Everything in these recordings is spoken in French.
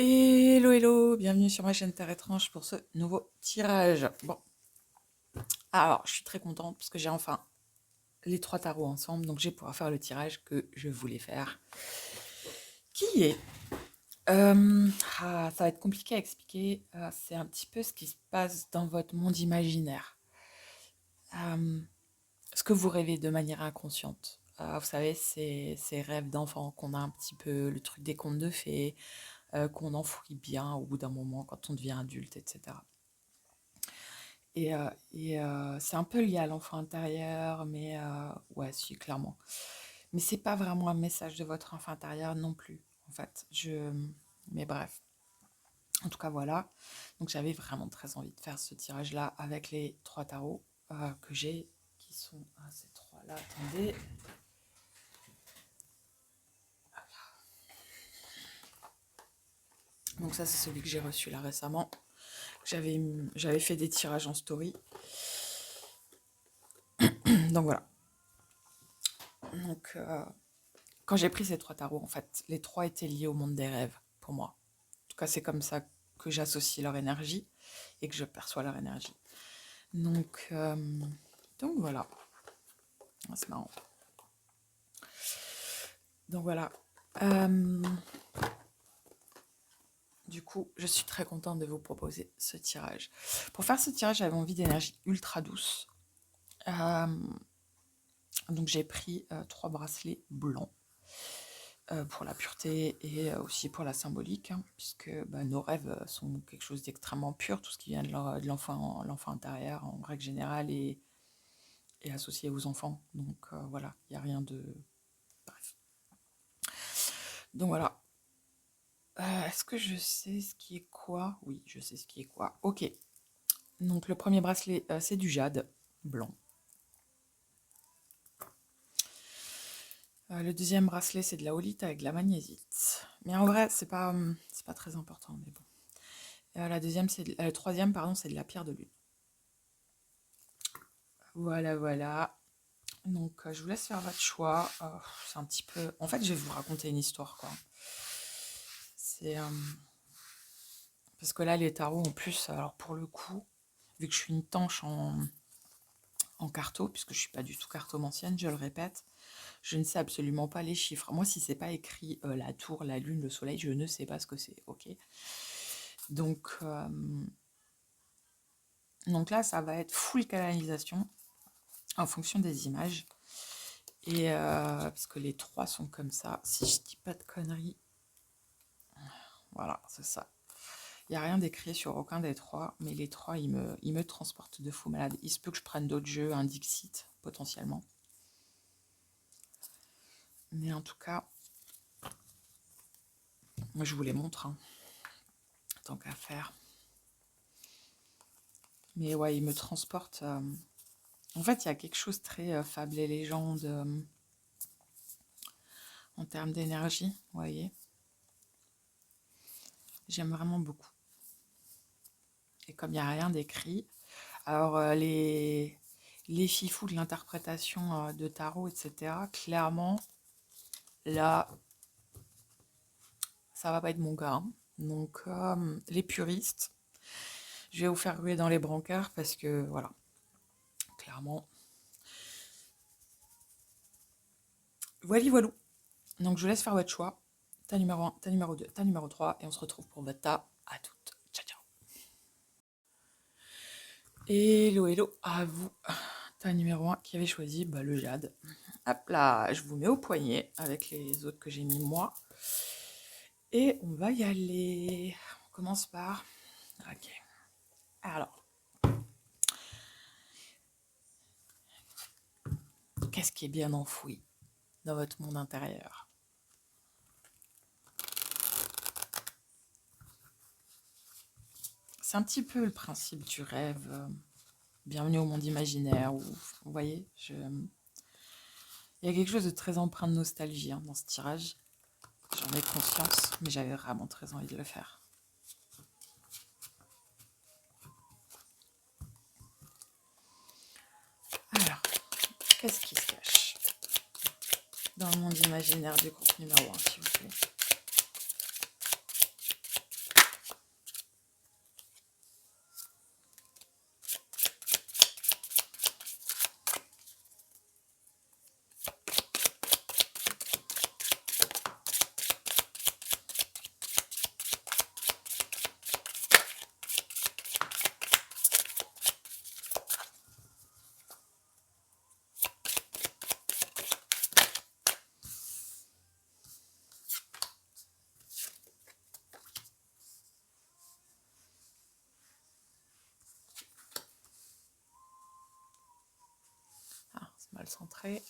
Hello, hello, bienvenue sur ma chaîne Terre Étrange pour ce nouveau tirage. Bon, alors je suis très contente parce que j'ai enfin les trois tarots ensemble, donc je vais pouvoir faire le tirage que je voulais faire. Qui est ça va être compliqué à expliquer, c'est un petit peu ce qui se passe dans votre monde imaginaire. Euh, Ce que vous rêvez de manière inconsciente. Vous savez, ces rêves d'enfant qu'on a un petit peu, le truc des contes de fées, qu'on enfouit bien au bout d'un moment quand on devient adulte, etc. C'est un peu lié à l'enfant intérieur, mais ouais, si, clairement. Mais c'est pas vraiment un message de votre enfant intérieur non plus, en fait. Mais bref, en tout cas, voilà. Donc j'avais vraiment très envie de faire ce tirage-là avec les trois tarots que j'ai, qui sont ces trois-là. Attendez. Donc ça, c'est celui que j'ai reçu là récemment. J'avais fait des tirages en story. Donc voilà. Donc quand j'ai pris ces trois tarots, en fait, les trois étaient liés au monde des rêves pour moi. En tout cas, c'est comme ça que j'associe leur énergie et que je perçois leur énergie. Donc, euh, donc voilà. Ah, c'est marrant. Donc voilà. Euh, du coup, je suis très contente de vous proposer ce tirage. Pour faire ce tirage, j'avais envie d'énergie ultra douce. Donc j'ai pris trois bracelets blancs. Pour la pureté et aussi pour la symbolique, hein, puisque nos rêves sont quelque chose d'extrêmement pur, tout ce qui vient de l'enfant intérieur en règle générale est associé aux enfants. Donc voilà, il n'y a rien de... Bref. Donc voilà. Est-ce que je sais ce qui est quoi? Oui, je sais ce qui est quoi. Ok. Donc le premier bracelet, c'est du jade blanc. Le deuxième bracelet, c'est de la holite avec de la magnésie. Mais en vrai, c'est pas très important, mais bon. Le troisième, pardon, c'est de la pierre de lune. Voilà, voilà. Donc, je vous laisse faire votre choix. C'est un petit peu... En fait, je vais vous raconter une histoire, quoi. C'est... Parce que là, les tarots, en plus, alors pour le coup, vu que je suis une tanche en carto, puisque je suis pas du tout cartomancienne, je le répète, je ne sais absolument pas les chiffres. Moi, si c'est pas écrit la tour, la lune, le soleil, je ne sais pas ce que c'est, ok? Donc, donc là, ça va être full canalisation en fonction des images. Et parce que les trois sont comme ça, si je dis pas de conneries. Voilà, c'est ça. Il n'y a rien d'écrit sur aucun des trois, mais les trois, ils me transportent de fou malade. Il se peut que je prenne d'autres jeux, un Dixit, potentiellement. Mais en tout cas, moi, je vous les montre, hein, tant qu'à faire. Mais ouais, ils me transportent... En fait, il y a quelque chose de très fable et légende en termes d'énergie, vous voyez. J'aime vraiment beaucoup. Et comme il n'y a rien d'écrit, alors les fifous de l'interprétation de tarot, etc., clairement, là, ça va pas être mon cas, hein. Donc, les puristes, je vais vous faire ruer dans les brancards parce que, voilà, clairement. Voilà, voilà. Donc, je vous laisse faire votre choix. Ta numéro 1, ta numéro 2, ta numéro 3, et on se retrouve pour votre tas. À toutes. Ciao, ciao. Hello, hello, à vous. Ta numéro 1 qui avait choisi le jade. Hop là, je vous mets au poignet avec les autres que j'ai mis moi. Et on va y aller. On commence par... Ok. Alors, qu'est-ce qui est bien enfoui dans votre monde intérieur? C'est un petit peu le principe du rêve. Bienvenue au monde imaginaire. Où, vous voyez, il y a quelque chose de très empreint de nostalgie dans ce tirage. J'en ai conscience, mais j'avais vraiment très envie de le faire. Alors, qu'est-ce qui se cache dans le monde imaginaire du groupe numéro 1, s'il vous plaît? le centrer.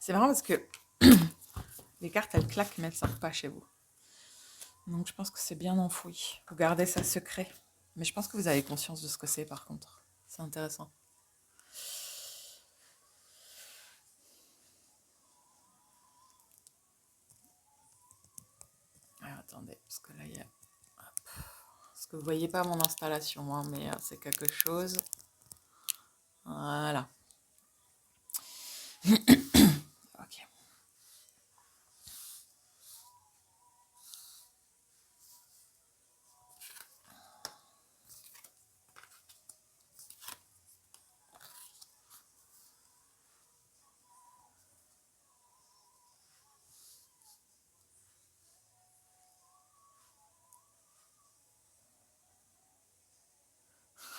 C'est marrant parce que les cartes, elles claquent, mais elles ne sortent pas chez vous. Donc je pense que c'est bien enfoui. Vous gardez ça secret. Mais je pense que vous avez conscience de ce que c'est par contre. C'est intéressant. Alors, attendez, parce que là, il y a... Parce que vous voyez pas mon installation, hein, mais c'est quelque chose. Voilà. Ok.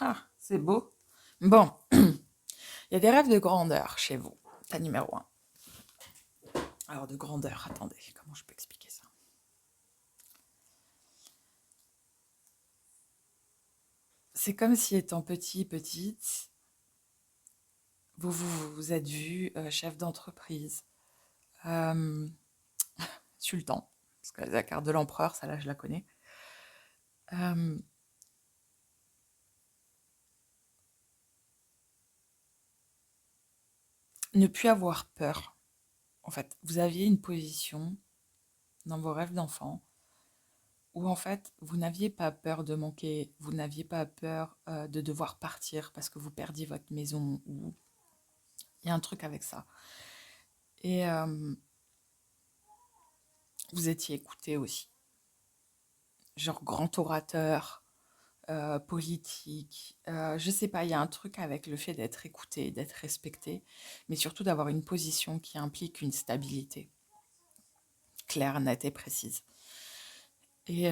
Ah, c'est beau. Bon, il y a des rêves de grandeur chez vous. Ta numéro 1. Alors, de grandeur, attendez, comment je peux expliquer ça? C'est comme si étant petit, petite, vous êtes vu chef d'entreprise, euh, sultan, parce que la carte de l'empereur, ça là, je la connais. Euh, ne plus avoir peur. En fait, vous aviez une position dans vos rêves d'enfant où en fait, vous n'aviez pas peur de manquer, vous n'aviez pas peur de devoir partir parce que vous perdiez votre maison ou il y a un truc avec ça. Et vous étiez écouté aussi. Genre grand orateur, politique, je sais pas, il y a un truc avec le fait d'être écouté, d'être respecté, mais surtout d'avoir une position qui implique une stabilité claire, nette et précise. Et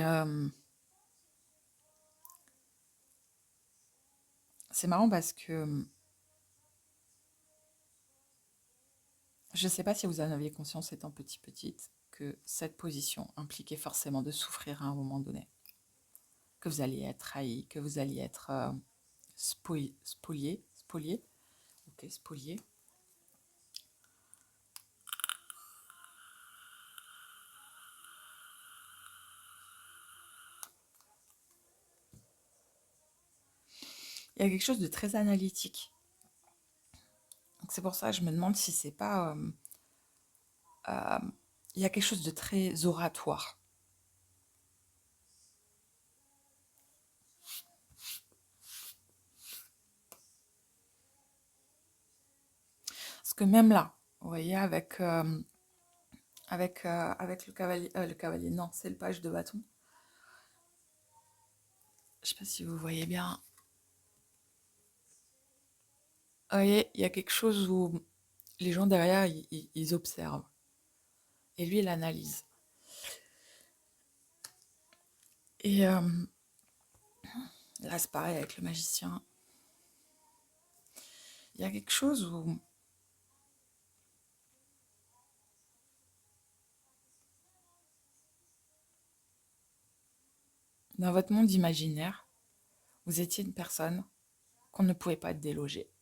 c'est marrant parce que je ne sais pas si vous en aviez conscience étant petite, que cette position impliquait forcément de souffrir à un moment donné, que vous alliez être trahi, que vous alliez être spolié, ok, spolié. Il y a quelque chose de très analytique. Donc c'est pour ça que je me demande si c'est pas... il y a quelque chose de très oratoire. Parce que même là, vous voyez, avec le cavalier, non, c'est le page de bâton. Je sais pas si vous voyez bien. Vous voyez, il y a quelque chose où les gens derrière, ils observent. Et lui, il analyse. Et là, c'est pareil avec le magicien. Il y a quelque chose où dans votre monde imaginaire, vous étiez une personne qu'on ne pouvait pas déloger.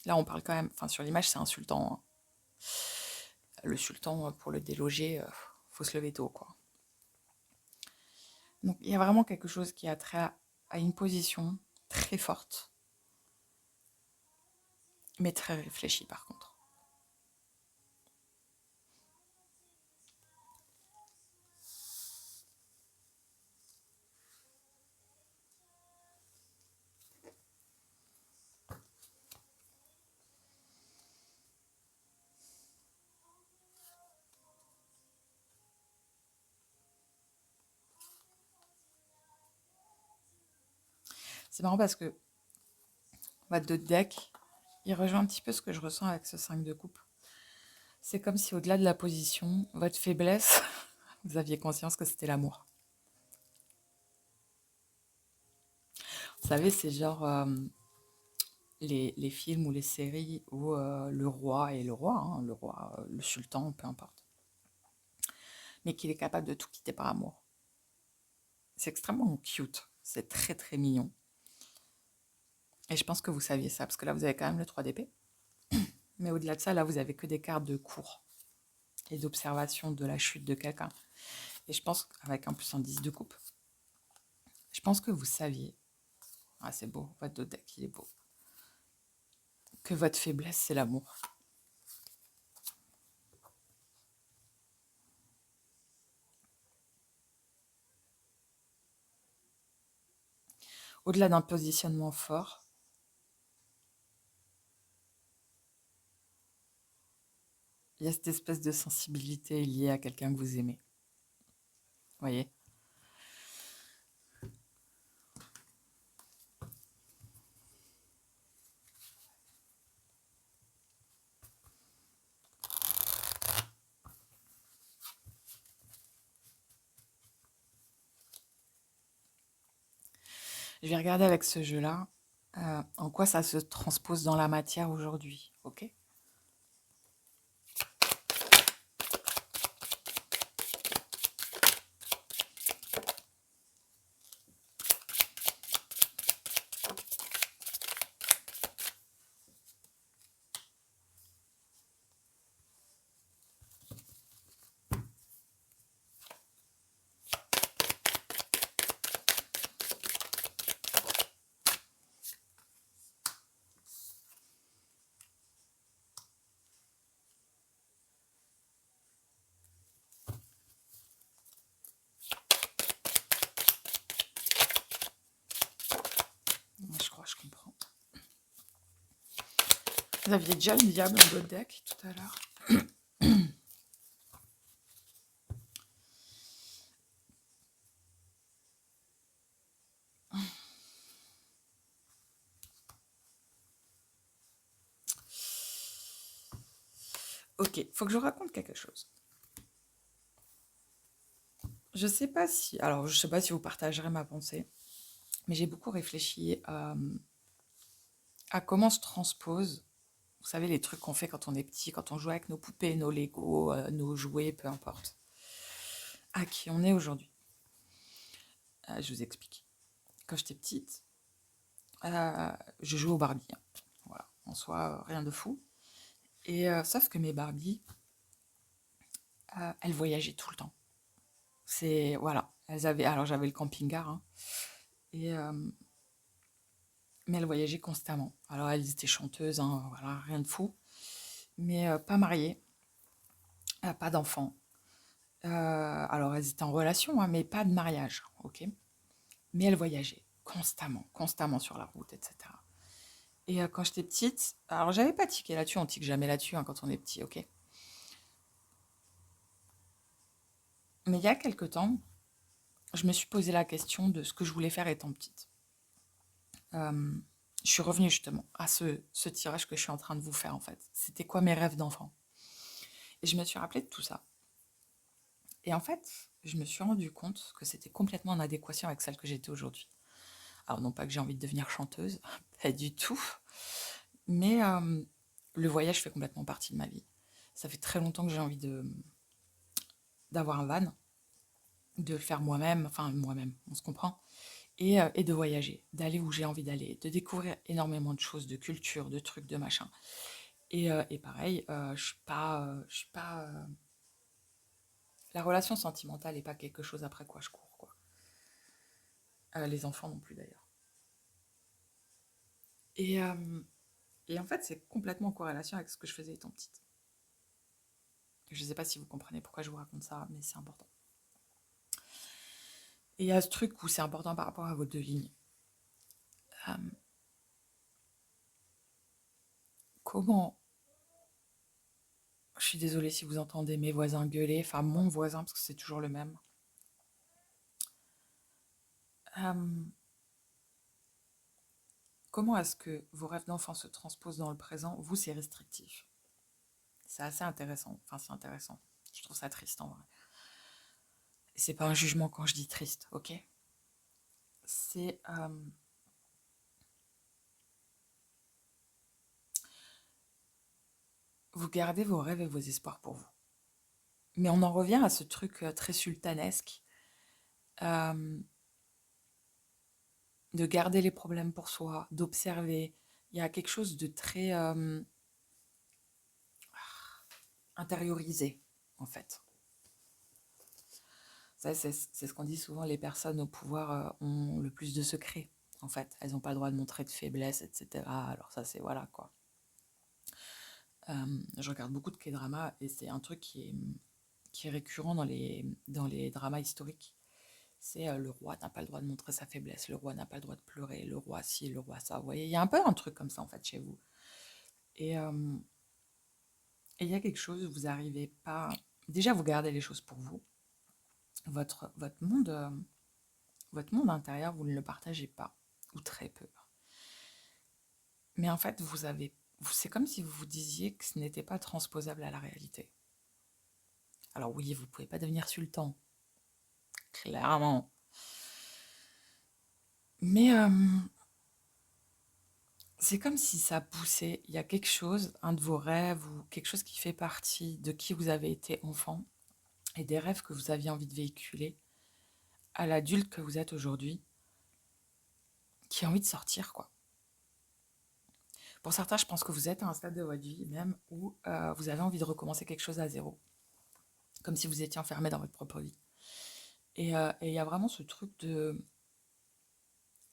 Là, on parle quand même, enfin sur l'image, c'est insultant, hein. Le sultan, pour le déloger, faut se lever tôt, quoi. Donc il y a vraiment quelque chose qui a trait à une position très forte, mais très réfléchie par contre. C'est marrant parce que votre deux deck, il rejoint un petit peu ce que je ressens avec ce 5 de coupe. C'est comme si au-delà de la position, votre faiblesse, vous aviez conscience que c'était l'amour. Vous savez, c'est genre... les films ou les séries où le roi est le roi, hein, le roi, le sultan, peu importe, mais qu'il est capable de tout quitter par amour. C'est extrêmement cute, c'est très très mignon. Et je pense que vous saviez ça, parce que là, vous avez quand même le 3 d'épée. Mais au-delà de ça, là, vous avez que des cartes de cours et d'observation de la chute de quelqu'un. Et je pense, avec en plus un 10 de coupe, je pense que vous saviez, ah c'est beau, votre deck, il est beau, que votre faiblesse, c'est l'amour. Au-delà d'un positionnement fort, il y a cette espèce de sensibilité liée à quelqu'un que vous aimez. Vous voyez? Je vais regarder avec ce jeu-là en quoi ça se transpose dans la matière aujourd'hui, ok? Je crois que je comprends. Vous aviez déjà le diable dans votre deck tout à l'heure. Ok, faut que je vous raconte quelque chose. Je sais pas si, alors je sais pas si vous partagerez ma pensée, mais j'ai beaucoup réfléchi à comment se transpose, vous savez, les trucs qu'on fait quand on est petit, quand on joue avec nos poupées, nos Lego, nos jouets, peu importe, à qui on est aujourd'hui. Je vous explique. Quand j'étais petite, je jouais aux Barbie, hein. Voilà, en soi, rien de fou. Et sauf que mes Barbies, elles voyageaient tout le temps. C'est voilà, elles avaient, alors j'avais le camping-car, hein, et mais elles voyageaient constamment. Alors elles étaient chanteuses, hein, voilà, rien de fou, mais pas mariées, pas d'enfants. Alors elles étaient en relation, hein, mais pas de mariage, ok. Mais elles voyageaient constamment, constamment sur la route, etc. Et quand j'étais petite, alors j'avais pas tiqué là-dessus, on tique jamais là-dessus hein, quand on est petit, ok. Mais il y a quelque temps, je me suis posé la question de ce que je voulais faire étant petite. Euh, je suis revenue justement à ce tirage que je suis en train de vous faire en fait. C'était quoi mes rêves d'enfant? Et je me suis rappelé de tout ça. Et en fait, je me suis rendu compte que c'était complètement en adéquation avec celle que j'étais aujourd'hui. Alors non pas que j'ai envie de devenir chanteuse, pas du tout, mais le voyage fait complètement partie de ma vie. Ça fait très longtemps que j'ai envie d'avoir un van, de le faire moi-même, enfin moi-même, on se comprend, et de voyager, d'aller où j'ai envie d'aller, de découvrir énormément de choses, de culture, de trucs, de machin. Et pareil, je suis pas, la relation sentimentale n'est pas quelque chose après quoi je cours, quoi. Les enfants non plus d'ailleurs. Et, euh, et en fait, c'est complètement en corrélation avec ce que je faisais étant petite. Je ne sais pas si vous comprenez pourquoi je vous raconte ça, mais c'est important. Et il y a ce truc où c'est important par rapport à vos deux lignes. Euh, comment, je suis désolée si vous entendez mes voisins gueuler, enfin mon voisin, parce que c'est toujours le même. Euh, comment est-ce que vos rêves d'enfant se transposent dans le présent? Vous, c'est restrictif. C'est assez intéressant. Enfin, c'est intéressant. Je trouve ça triste en vrai. Et c'est pas un jugement quand je dis triste, ok? C'est. vous gardez vos rêves et vos espoirs pour vous. Mais on en revient à ce truc très sultanesque euh, de garder les problèmes pour soi, d'observer. Il y a quelque chose de très intériorisé, en fait. Ça, c'est ce qu'on dit souvent, les personnes au pouvoir ont le plus de secrets, en fait. Elles n'ont pas le droit de montrer de faiblesse, etc. Alors ça, c'est voilà, quoi. Je regarde beaucoup de K-drama et c'est un truc qui est récurrent dans les dramas historiques. C'est le roi n'a pas le droit de montrer sa faiblesse, le roi n'a pas le droit de pleurer, le roi ci, le roi ça. Vous voyez, il y a un peu un truc comme ça, en fait, chez vous. Et il y a quelque chose, vous n'arrivez pas... Déjà, vous gardez les choses pour vous. Votre monde intérieur, vous ne le partagez pas, ou très peu. Mais en fait, c'est comme si vous vous disiez que ce n'était pas transposable à la réalité. Alors oui, vous ne pouvez pas devenir sultan, clairement. Mais c'est comme si ça poussait. Il y a quelque chose, un de vos rêves, ou quelque chose qui fait partie de qui vous avez été enfant, et des rêves que vous aviez envie de véhiculer, à l'adulte que vous êtes aujourd'hui, qui a envie de sortir, quoi. Pour certains, je pense que vous êtes à un stade de votre vie même où vous avez envie de recommencer quelque chose à zéro, comme si vous étiez enfermé dans votre propre vie. Et il y a vraiment ce truc de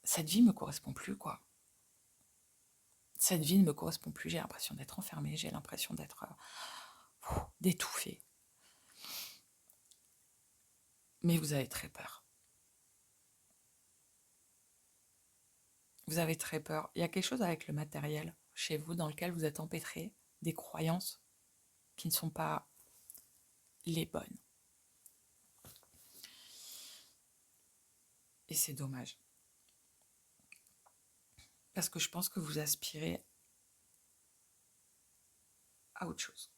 cette vie me correspond plus, quoi. Cette vie ne me correspond plus. J'ai l'impression d'être enfermée, j'ai l'impression d'étouffer. Mais vous avez très peur. Vous avez très peur. Il y a quelque chose avec le matériel chez vous dans lequel vous êtes empêtré, des croyances qui ne sont pas les bonnes. Et c'est dommage. Parce que je pense que vous aspirez à autre chose.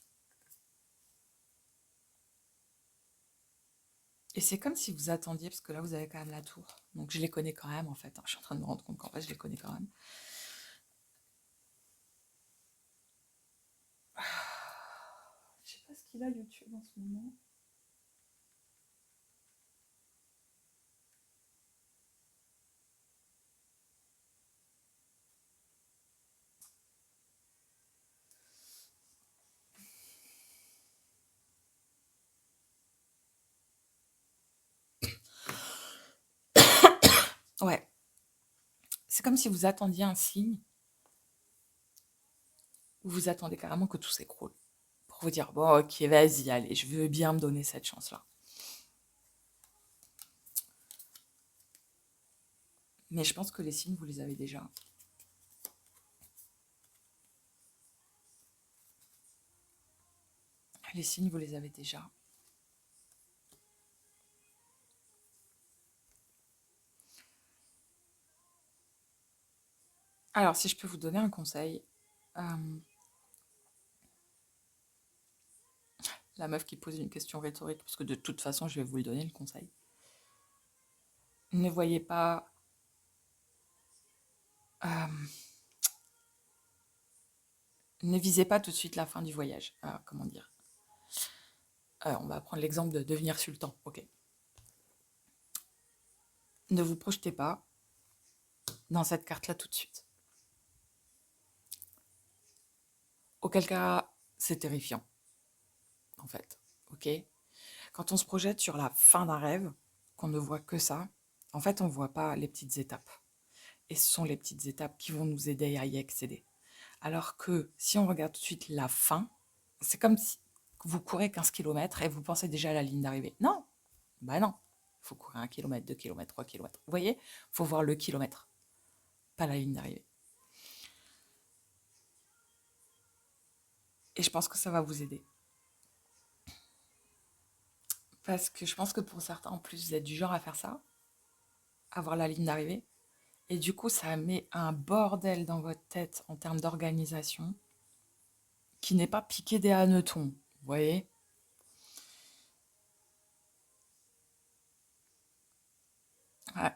Et c'est comme si vous attendiez, parce que là vous avez quand même la tour. Donc je les connais quand même en fait. Je suis en train de me rendre compte qu'en fait je les connais quand même. Je sais pas ce qu'il a YouTube en ce moment. Ouais. C'est comme si vous attendiez un signe, ou vous attendez carrément que tout s'écroule. Pour vous dire, bon ok, vas-y, allez, je veux bien me donner cette chance-là. Mais je pense que les signes, vous les avez déjà. Les signes, vous les avez déjà. Alors, si je peux vous donner un conseil, la meuf qui pose une question rhétorique, parce que de toute façon, je vais vous le donner, le conseil. Ne voyez pas... ne visez pas tout de suite la fin du voyage. Comment dire on va prendre l'exemple de devenir sultan. Ok. Ne vous projetez pas dans cette carte-là tout de suite. Auquel cas, c'est terrifiant, en fait. Ok. Quand on se projette sur la fin d'un rêve, qu'on ne voit que ça, en fait, on ne voit pas les petites étapes. Et ce sont les petites étapes qui vont nous aider à y accéder. Alors que si on regarde tout de suite la fin, c'est comme si vous courez 15 km et vous pensez déjà à la ligne d'arrivée. Non, bah non. Il faut courir 1 km, 2 km, 3 km. Vous voyez, il faut voir le kilomètre, pas la ligne d'arrivée. Et je pense que ça va vous aider. Parce que je pense que pour certains, en plus, vous êtes du genre à faire ça, à voir la ligne d'arrivée. Et du coup, ça met un bordel dans votre tête en termes d'organisation qui n'est pas piqué des hannetons. Vous voyez? Ouais.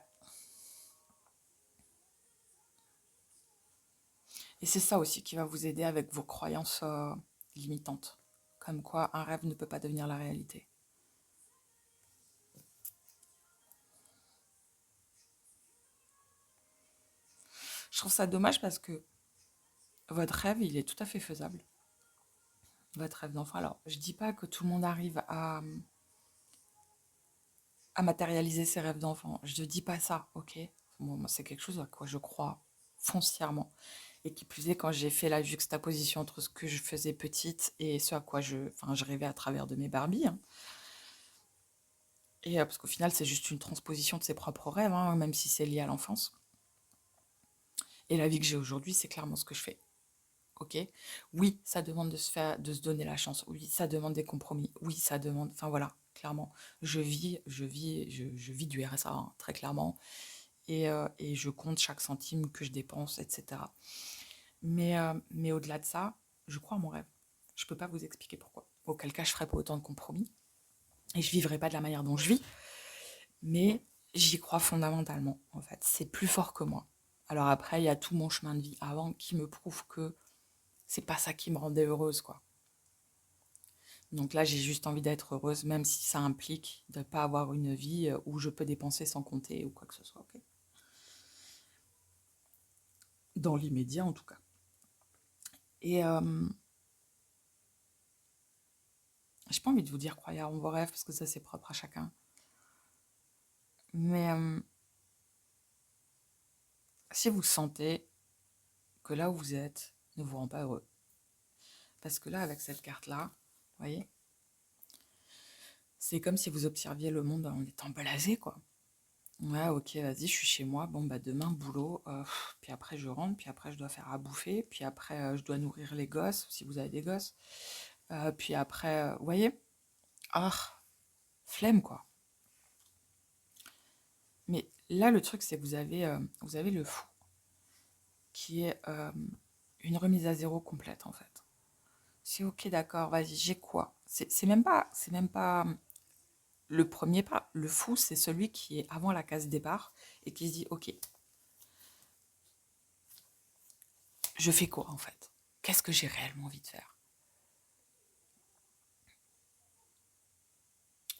Et c'est ça aussi qui va vous aider avec vos croyances limitantes. Comme quoi, un rêve ne peut pas devenir la réalité. Je trouve ça dommage parce que votre rêve, il est tout à fait faisable. Votre rêve d'enfant. Alors, je dis pas que tout le monde arrive à matérialiser ses rêves d'enfant. Je ne dis pas ça, ok? Moi, c'est quelque chose à quoi je crois foncièrement. Et qui plus est, quand j'ai fait la juxtaposition entre ce que je faisais petite et ce à quoi je rêvais à travers de mes Barbies. Hein. Et parce qu'au final, c'est juste une transposition de ses propres rêves, hein, même si c'est lié à l'enfance. Et la vie que j'ai aujourd'hui, c'est clairement ce que je fais. Ok? Oui, ça demande de se donner la chance. Oui, ça demande des compromis. Oui, ça demande. Enfin voilà, clairement. Je vis du RSA, hein, très clairement. Et je compte chaque centime que je dépense, etc. Mais au-delà de ça, je crois en mon rêve. Je ne peux pas vous expliquer pourquoi. Auquel cas, je ne ferai pas autant de compromis. Et je ne vivrai pas de la manière dont je vis. Mais j'y crois fondamentalement, en fait. C'est plus fort que moi. Alors après, il y a tout mon chemin de vie avant qui me prouve que c'est pas ça qui me rendait heureuse, quoi. Donc là, j'ai juste envie d'être heureuse, même si ça implique de ne pas avoir une vie où je peux dépenser sans compter ou quoi que ce soit, ok? Dans l'immédiat, en tout cas. Et j'ai pas envie de vous dire croyez en vos rêves, parce que ça, c'est propre à chacun. Mais si vous sentez que là où vous êtes ne vous rend pas heureux, parce que là, avec cette carte-là, vous voyez, c'est comme si vous observiez le monde en étant blasé, quoi. Ouais, ok, vas-y, je suis chez moi. Bon, bah demain, boulot. Puis après, je rentre. Puis après, je dois faire à bouffer. Puis après, je dois nourrir les gosses, si vous avez des gosses. Puis après, vous voyez? Ah, flemme, quoi. Mais là, le truc, c'est que vous avez le fou, qui est une remise à zéro complète, en fait. C'est ok, d'accord, vas-y, j'ai quoi? C'est même pas le premier pas. Le fou, c'est celui qui est avant la case départ et qui se dit, ok, je fais quoi, en fait? Qu'est-ce que j'ai réellement envie de faire?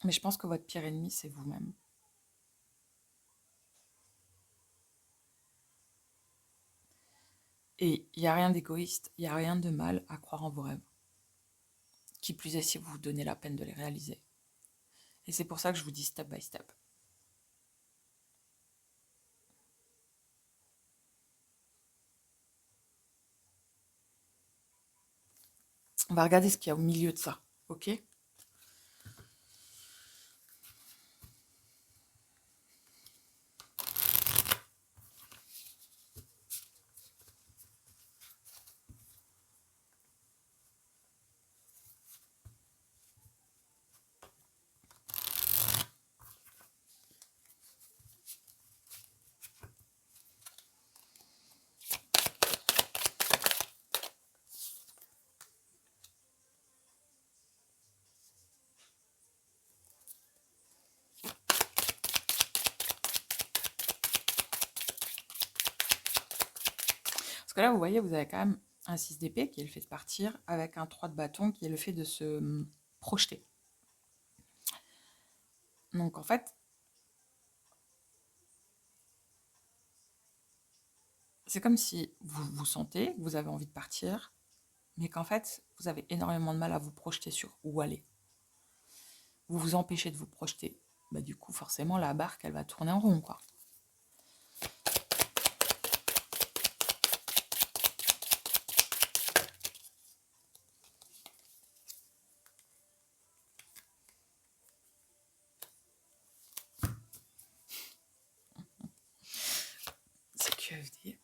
Mais je pense que votre pire ennemi, c'est vous-même. Et il n'y a rien d'égoïste, il n'y a rien de mal à croire en vos rêves. Qui plus est si vous vous donnez la peine de les réaliser. Et c'est pour ça que je vous dis step by step. On va regarder ce qu'il y a au milieu de ça, ok? Parce que là, vous voyez, vous avez quand même un 6 d'épée qui est le fait de partir, avec un 3 de bâton qui est le fait de se projeter. Donc en fait, c'est comme si vous vous sentez, que vous avez envie de partir, mais qu'en fait, vous avez énormément de mal à vous projeter sur où aller. Vous vous empêchez de vous projeter. Bah, du coup, forcément, la barque, elle va tourner en rond, quoi. C'est QFD.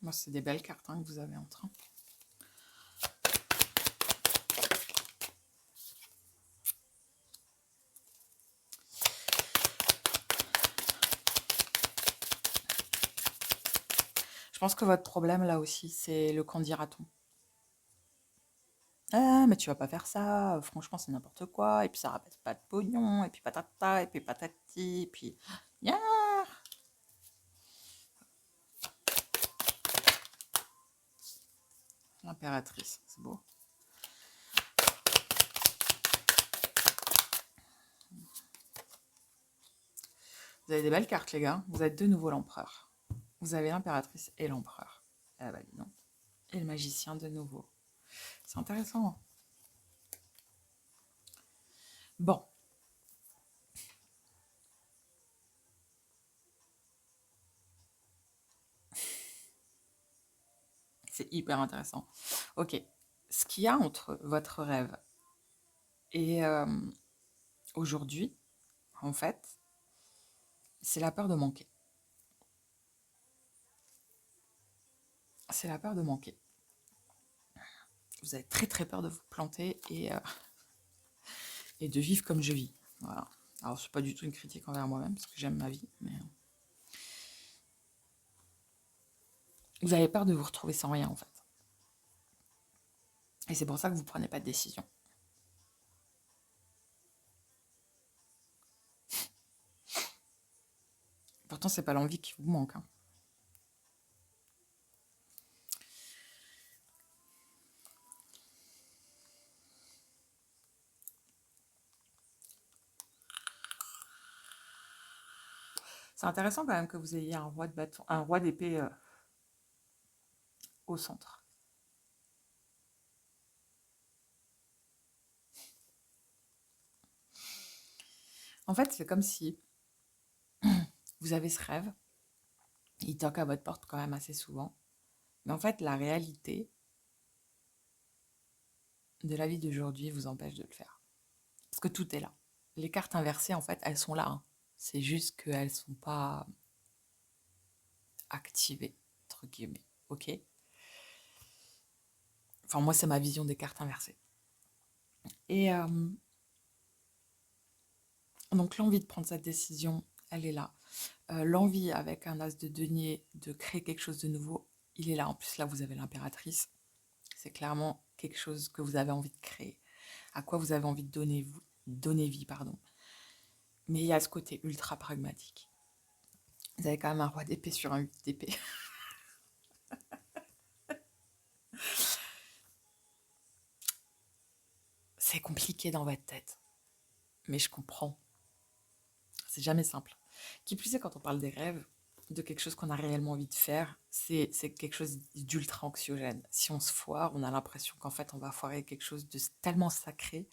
Moi, c'est des belles cartes hein, que vous avez en train. Je pense que votre problème, là aussi, c'est le qu'en dira-t-on. Ah, mais tu vas pas faire ça, franchement, c'est n'importe quoi, et puis ça rapporte pas de pognon, et puis patata, et puis patati, et puis... Yeah. L'impératrice, c'est beau. Vous avez des belles cartes, les gars. Vous êtes de nouveau l'empereur. Vous avez l'impératrice et l'empereur. Ah bah dis donc. Et le magicien de nouveau. C'est intéressant. Bon. C'est hyper intéressant. Ok. Ce qu'il y a entre votre rêve et aujourd'hui, en fait, c'est la peur de manquer. C'est la peur de manquer. Vous avez très très peur de vous planter et de vivre comme je vis. Voilà. Alors, c'est pas du tout une critique envers moi-même, parce que j'aime ma vie, mais vous avez peur de vous retrouver sans rien, en fait. Et c'est pour ça que vous ne prenez pas de décision. Pourtant, c'est pas l'envie qui vous manque. Hein. C'est intéressant quand même que vous ayez un roi de bâton, un roi d'épée au centre. En fait, c'est comme si vous avez ce rêve, il toque à votre porte quand même assez souvent. Mais en fait, la réalité de la vie d'aujourd'hui vous empêche de le faire. Parce que tout est là. Les cartes inversées, en fait, elles sont là. Hein. C'est juste qu'elles ne sont pas activées, entre guillemets. Ok. Enfin, moi, c'est ma vision des cartes inversées. Et donc, l'envie de prendre cette décision, elle est là. L'envie, avec un as de denier, de créer quelque chose de nouveau, il est là. En plus, là, vous avez l'impératrice. C'est clairement quelque chose que vous avez envie de créer, à quoi vous avez envie de donner vie. Pardon. Mais il y a ce côté ultra pragmatique. Vous avez quand même un roi d'épée sur un 8 d'épée. C'est compliqué dans votre tête. Mais je comprends. C'est jamais simple. Qui plus est, quand on parle des rêves, de quelque chose qu'on a réellement envie de faire, c'est quelque chose d'ultra anxiogène. Si on se foire, on a l'impression qu'en fait, on va foirer quelque chose de tellement sacré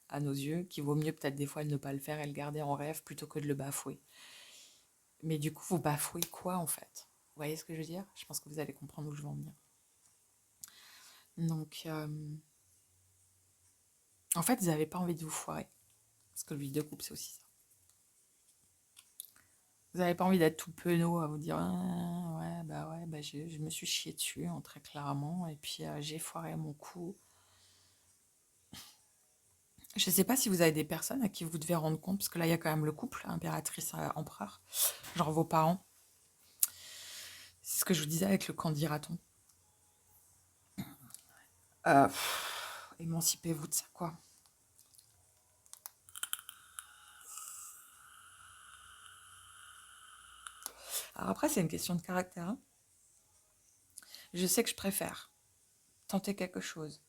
à nos yeux qu'il vaut mieux peut-être des fois ne pas le faire et le garder en rêve plutôt que de le bafouer. Mais du coup, vous bafouez quoi en fait? Vous voyez ce que je veux dire? Je pense que vous allez comprendre où je veux en venir. Donc, en fait, vous n'avez pas envie de vous foirer. Parce que le vide de coupe, c'est aussi ça. Vous n'avez pas envie d'être tout penaud à vous dire ah, ouais, je me suis chié dessus, hein, très clairement, et puis j'ai foiré mon coup. Je ne sais pas si vous avez des personnes à qui vous devez rendre compte, parce que là, il y a quand même le couple, impératrice, empereur, genre vos parents. C'est ce que je vous disais avec le candidaton. Émancipez-vous de ça, quoi. Alors après, c'est une question de caractère. Hein. Je sais que je préfère tenter quelque chose.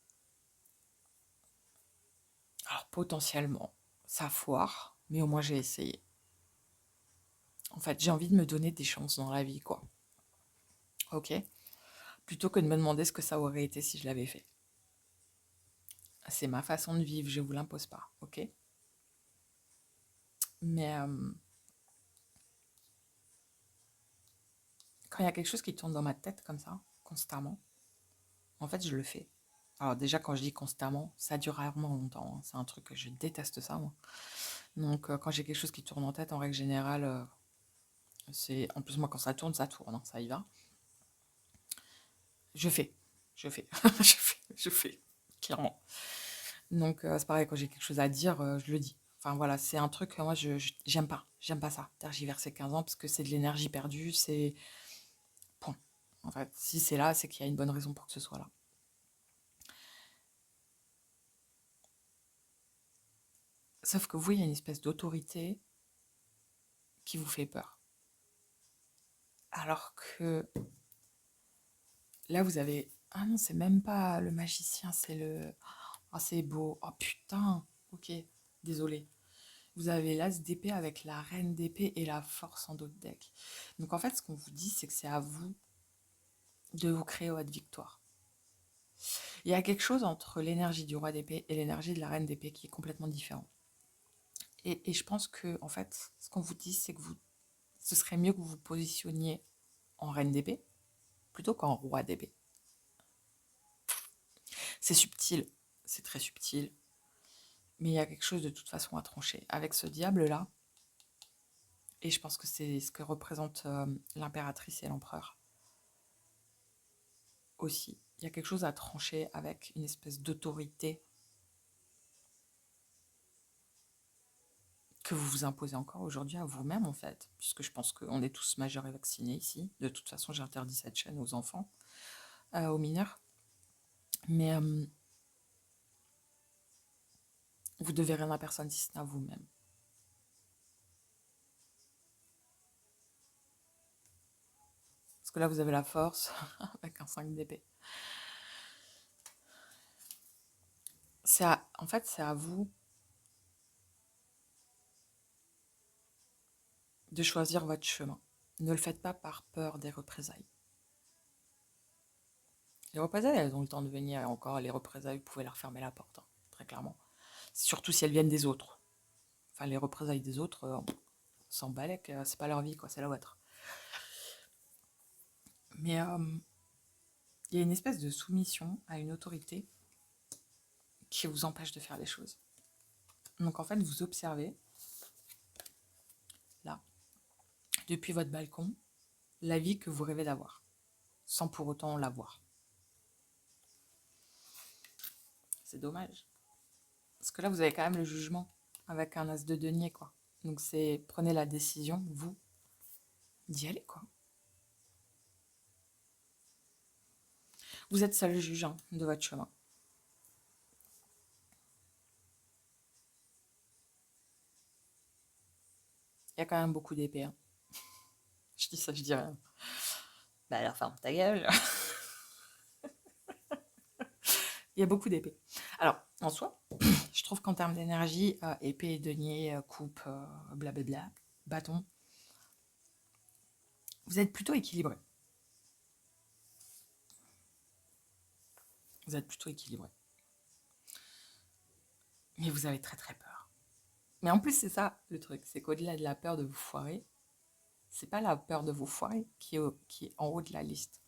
Alors potentiellement, ça foire, mais au moins j'ai essayé. En fait, j'ai envie de me donner des chances dans la vie, quoi. Ok? Plutôt que de me demander ce que ça aurait été si je l'avais fait. C'est ma façon de vivre, je ne vous l'impose pas, ok? Mais quand il y a quelque chose qui tourne dans ma tête comme ça, constamment, en fait, je le fais. Alors déjà, quand je dis constamment, ça dure rarement longtemps. Hein. C'est un truc que je déteste ça, moi. Donc, quand j'ai quelque chose qui tourne en tête, en règle générale, c'est... En plus, moi, quand ça tourne, hein, ça y va. Je fais. Je fais, clairement. Donc, c'est pareil, quand j'ai quelque chose à dire, je le dis. Enfin, voilà, c'est un truc que moi, j'aime pas. J'aime pas ça, tergiverser 15 ans, parce que c'est de l'énergie perdue, c'est... Point. En fait, si c'est là, c'est qu'il y a une bonne raison pour que ce soit là. Sauf que vous, il y a une espèce d'autorité qui vous fait peur. Alors que là, vous avez Ah non, c'est même pas le magicien, c'est le... Ah, c'est beau. Oh putain. Ok, désolé. Vous avez l'as d'épée avec la reine d'épée et la force en dos de deck. Donc en fait, ce qu'on vous dit, c'est que c'est à vous de vous créer votre victoire. Il y a quelque chose entre l'énergie du roi d'épée et l'énergie de la reine d'épée qui est complètement différent. Et je pense que, en fait, ce qu'on vous dit, c'est que ce serait mieux que vous vous positionniez en reine d'épée plutôt qu'en roi d'épée. C'est subtil, c'est très subtil, mais il y a quelque chose de toute façon à trancher. Avec ce diable-là, et je pense que c'est ce que représente l'impératrice et l'empereur aussi. Il y a quelque chose à trancher avec une espèce d'autorité que vous vous imposez encore aujourd'hui à vous-même, en fait, puisque je pense qu'on est tous majeurs et vaccinés ici. De toute façon, j'interdis cette chaîne aux enfants, aux mineurs. Mais vous devez rien à personne si ce n'est à vous-même. Parce que là, vous avez la force avec un 5 d'épée. En fait, c'est à vous de choisir votre chemin. Ne le faites pas par peur des représailles. Les représailles, elles ont le temps de venir, et encore, les représailles, vous pouvez leur fermer la porte, hein, très clairement. Surtout si elles viennent des autres. Enfin, les représailles des autres, on s'en balèque, c'est pas leur vie, quoi, c'est la vôtre. Mais il y a une espèce de soumission à une autorité qui vous empêche de faire les choses. Donc en fait, vous observez, là, depuis votre balcon, la vie que vous rêvez d'avoir, sans pour autant l'avoir. C'est dommage. Parce que là, vous avez quand même le jugement, avec un as de denier, quoi. Donc c'est, prenez la décision, vous, d'y aller, quoi. Vous êtes seul juge hein, de votre chemin. Il y a quand même beaucoup d'épées. Hein. Je dis ça, je dis rien. Bah alors, ferme ta gueule. Il y a beaucoup d'épées. Alors, en soi, je trouve qu'en termes d'énergie, épée, denier, coupe, blablabla, bâton, vous êtes plutôt équilibré. Vous êtes plutôt équilibré. Mais vous avez très très peur. Mais en plus, c'est ça le truc, c'est qu'au-delà de la peur de vous foirer, c'est pas la peur de vous foirer qui est en haut de la liste.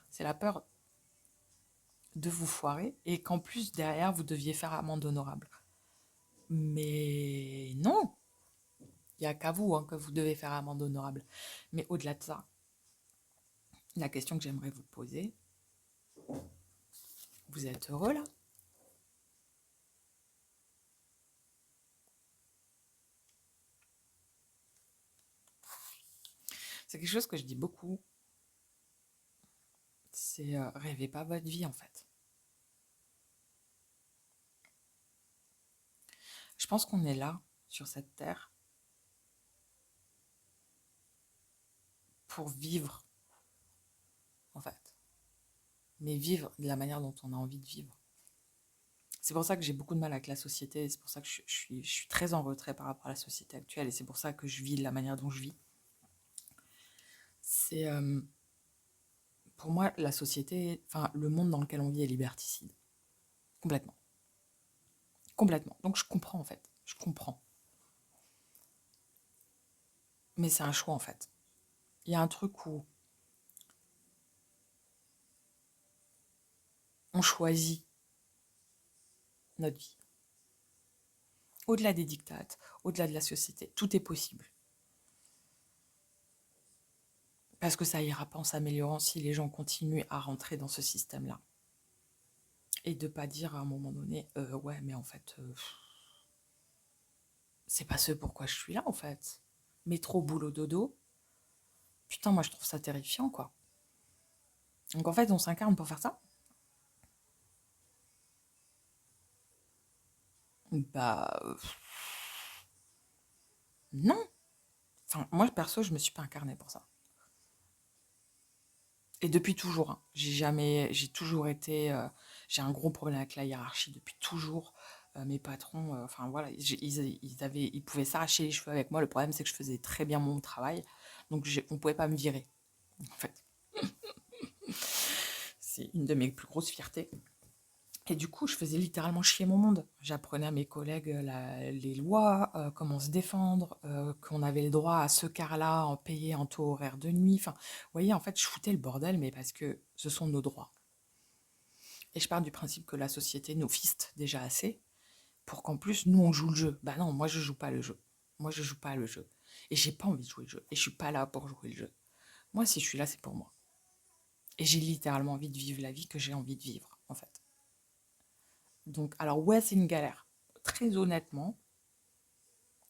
C'est la peur de vous foirer et qu'en plus, derrière, vous deviez faire amende honorable. Mais non, il n'y a qu'à vous hein, que vous devez faire amende honorable. Mais au-delà de ça, la question que j'aimerais vous poser, vous êtes heureux là? C'est quelque chose que je dis beaucoup, c'est rêvez pas votre vie en fait. Je pense qu'on est là, sur cette terre, pour vivre en fait. Mais vivre de la manière dont on a envie de vivre. C'est pour ça que j'ai beaucoup de mal avec la société, c'est pour ça que je suis très en retrait par rapport à la société actuelle, et c'est pour ça que je vis de la manière dont je vis. C'est, pour moi, la société, enfin, le monde dans lequel on vit est liberticide. Complètement. Complètement. Donc je comprends en fait. Je comprends. Mais c'est un choix en fait. Il y a un truc où on choisit notre vie. Au-delà des dictates, au-delà de la société, tout est possible. Parce que ça ira pas en s'améliorant si les gens continuent à rentrer dans ce système-là. Et de pas dire à un moment donné, ouais, mais en fait, c'est pas ce pourquoi je suis là en fait. Métro, boulot, dodo. Putain, moi je trouve ça terrifiant quoi. Donc en fait, on s'incarne pour faire ça. Bah, non. Enfin, moi perso, je me suis pas incarnée pour ça. Et depuis toujours, hein. J'ai toujours été, j'ai un gros problème avec la hiérarchie depuis toujours. Mes patrons, enfin voilà, ils pouvaient s'arracher les cheveux avec moi. Le problème, c'est que je faisais très bien mon travail, donc on pouvait pas me virer, en fait. C'est une de mes plus grosses fiertés. Et du coup, je faisais littéralement chier mon monde. J'apprenais à mes collègues les lois, comment se défendre, qu'on avait le droit à ce quart-là en payé en taux horaire de nuit. Enfin, vous voyez, en fait, je foutais le bordel, mais parce que ce sont nos droits. Et je pars du principe que la société nous fiste déjà assez pour qu'en plus, nous, on joue le jeu. Bah non, moi, je joue pas le jeu. Moi, je joue pas le jeu. Et j'ai pas envie de jouer le jeu. Et je suis pas là pour jouer le jeu. Moi, si je suis là, c'est pour moi. Et j'ai littéralement envie de vivre la vie que j'ai envie de vivre, en fait. Donc, alors, ouais, c'est une galère. Très honnêtement,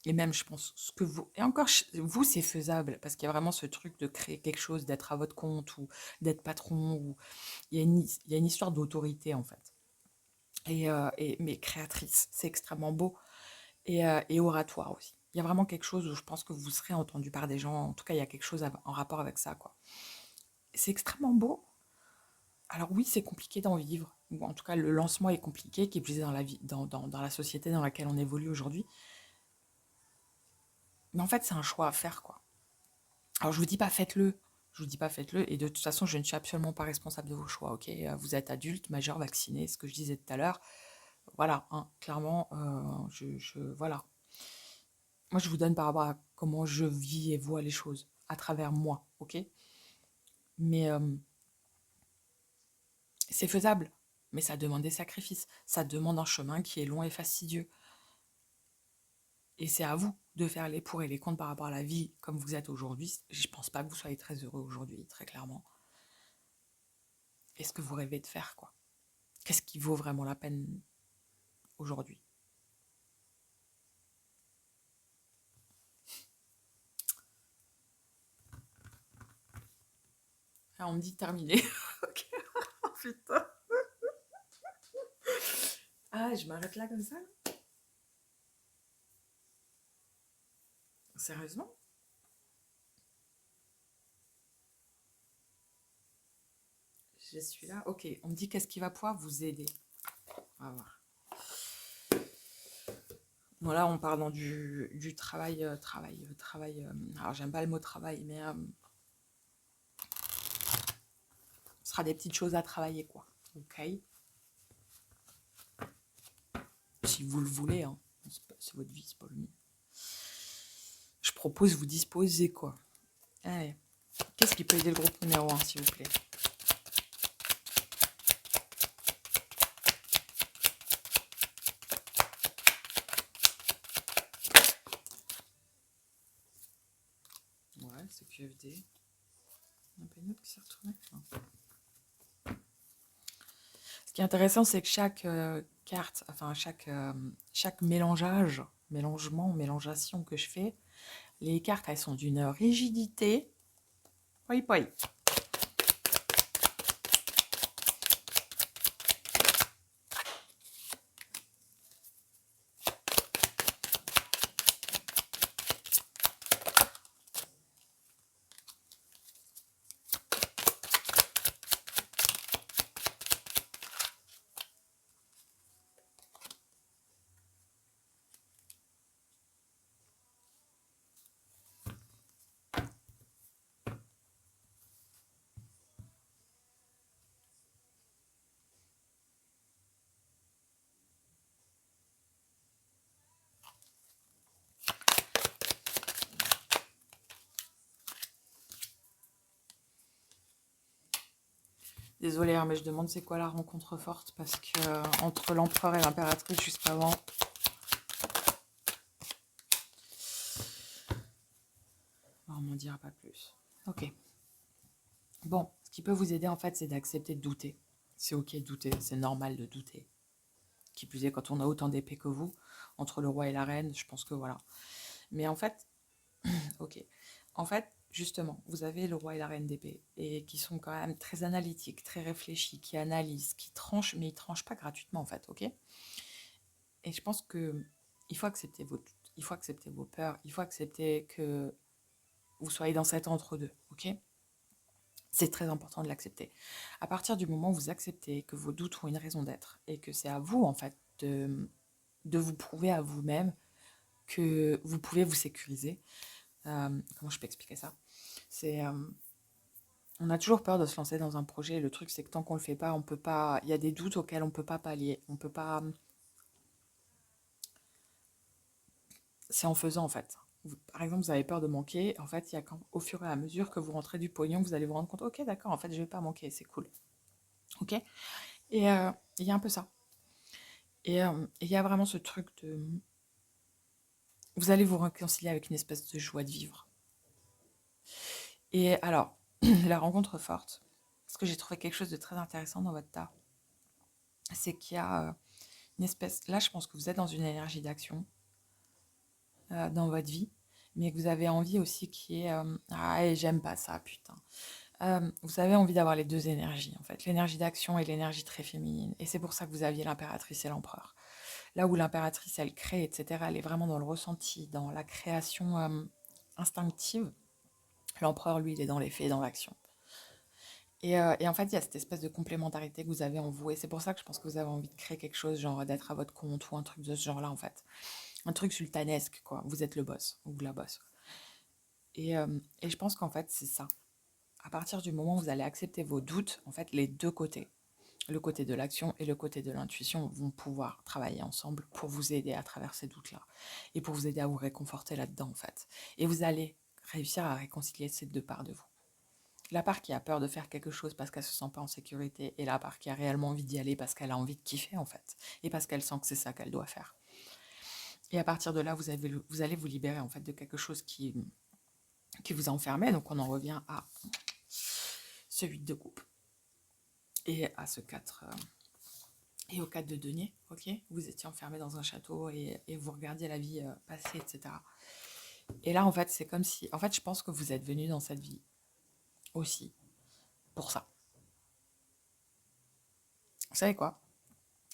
et même, je pense, ce que vous... Et encore, vous, c'est faisable, parce qu'il y a vraiment ce truc de créer quelque chose, d'être à votre compte, ou d'être patron, ou... il y a une histoire d'autorité, en fait. Mais créatrice, c'est extrêmement beau, et oratoire aussi. Il y a vraiment quelque chose où je pense que vous serez entendu par des gens, en tout cas, il y a quelque chose en rapport avec ça, quoi. C'est extrêmement beau. Alors oui, c'est compliqué d'en vivre, ou en tout cas, le lancement est compliqué, qui est plus dans la vie, dans la société dans laquelle on évolue aujourd'hui. Mais en fait, c'est un choix à faire, quoi. Alors, je vous dis pas faites-le. Je vous dis pas faites-le. Et de toute façon, je ne suis absolument pas responsable de vos choix, ok? Vous êtes adulte, majeur, vacciné, ce que je disais tout à l'heure. Voilà, hein, clairement, voilà. Moi, je vous donne par rapport à comment je vis et vois les choses, à travers moi, ok? Mais c'est faisable. Mais ça demande des sacrifices. Ça demande un chemin qui est long et fastidieux. Et c'est à vous de faire les pour et les contre par rapport à la vie comme vous êtes aujourd'hui. Je pense pas que vous soyez très heureux aujourd'hui, très clairement. Et ce que vous rêvez de faire, quoi. Qu'est-ce qui vaut vraiment la peine aujourd'hui? Ah, on me dit terminé. Ok. Oh, putain. Ah, je m'arrête là comme ça, là? Sérieusement? Je suis là. Ok, on me dit qu'est-ce qui va pouvoir vous aider. On va voir. Bon, là, on parle dans du travail, travail. Alors, j'aime pas le mot travail, mais ce sera des petites choses à travailler, quoi. Ok? Si vous le voulez, hein. C'est votre vie, c'est pas le mien. Je propose vous disposer, quoi. Allez. Qu'est-ce qui peut aider le groupe numéro 1, s'il vous plaît? Ouais, c'est QFD. Il n'y a pas une autre qui s'est retrouvée? Non. Ce qui est intéressant, c'est que chaque carte, enfin chaque mélangeation que je fais, les cartes, elles sont d'une rigidité. Poi poi. Désolée, hein, mais je demande c'est quoi la rencontre forte parce que entre l'empereur et l'impératrice juste avant. On m'en dira pas plus. Ok. Bon, ce qui peut vous aider en fait, c'est d'accepter de douter. C'est ok de douter, c'est normal de douter. Qui plus est, quand on a autant d'épées que vous, entre le roi et la reine, je pense que voilà. Mais en fait, ok. En fait, justement, vous avez le roi et la reine d'épée, et qui sont quand même très analytiques, très réfléchis, qui analysent, qui tranchent, mais ils tranchent pas gratuitement, en fait, ok? Et je pense que il faut accepter il faut accepter vos peurs, il faut accepter que vous soyez dans cet entre-deux, ok? C'est très important de l'accepter. À partir du moment où vous acceptez que vos doutes ont une raison d'être et que c'est à vous, en fait, de vous prouver à vous-même que vous pouvez vous sécuriser. Comment je peux expliquer ça? C'est, on a toujours peur de se lancer dans un projet. Le truc, c'est que tant qu'on le fait pas, on peut pas. Il y a des doutes auxquels on peut pas pallier. On peut pas. C'est en faisant, en fait. Par exemple, vous avez peur de manquer. En fait, il y a au fur et à mesure que vous rentrez du pognon, vous allez vous rendre compte. Ok, d'accord. En fait, je vais pas manquer. C'est cool. Ok. Et il y a un peu ça. Et il y a vraiment ce truc de. Vous allez vous réconcilier avec une espèce de joie de vivre. Et alors, la rencontre forte, parce que j'ai trouvé quelque chose de très intéressant dans votre tas, c'est qu'il y a une espèce. Là, je pense que vous êtes dans une énergie d'action dans votre vie, mais que vous avez envie aussi qui est ah, et j'aime pas ça, putain. Vous avez envie d'avoir les deux énergies, en fait, l'énergie d'action et l'énergie très féminine. Et c'est pour ça que vous aviez l'impératrice et l'empereur. Là où l'impératrice, elle crée, etc., elle est vraiment dans le ressenti, dans la création instinctive. L'empereur, lui, il est dans les faits, dans l'action. Et en fait, il y a cette espèce de complémentarité que vous avez en vous. Et c'est pour ça que je pense que vous avez envie de créer quelque chose, genre d'être à votre compte ou un truc de ce genre-là, en fait. Un truc sultanesque, quoi. Vous êtes le boss ou la boss. Et je pense qu'en fait, c'est ça. À partir du moment où vous allez accepter vos doutes, en fait, les deux côtés, le côté de l'action et le côté de l'intuition, vont pouvoir travailler ensemble pour vous aider à travers ces doutes-là. Et pour vous aider à vous réconforter là-dedans, en fait. Et vous allez réussir à réconcilier ces deux parts de vous. La part qui a peur de faire quelque chose parce qu'elle se sent pas en sécurité et la part qui a réellement envie d'y aller parce qu'elle a envie de kiffer en fait et parce qu'elle sent que c'est ça qu'elle doit faire. Et à partir de là, vous allez vous libérer en fait de quelque chose qui vous enfermait. Donc on en revient à ce 8 de coupe et à ce 4 et au 4 de denier, ok. Vous étiez enfermé dans un château et vous regardiez la vie passer, etc. Et là en fait c'est comme si, en fait je pense que vous êtes venu dans cette vie aussi pour ça. Vous savez quoi?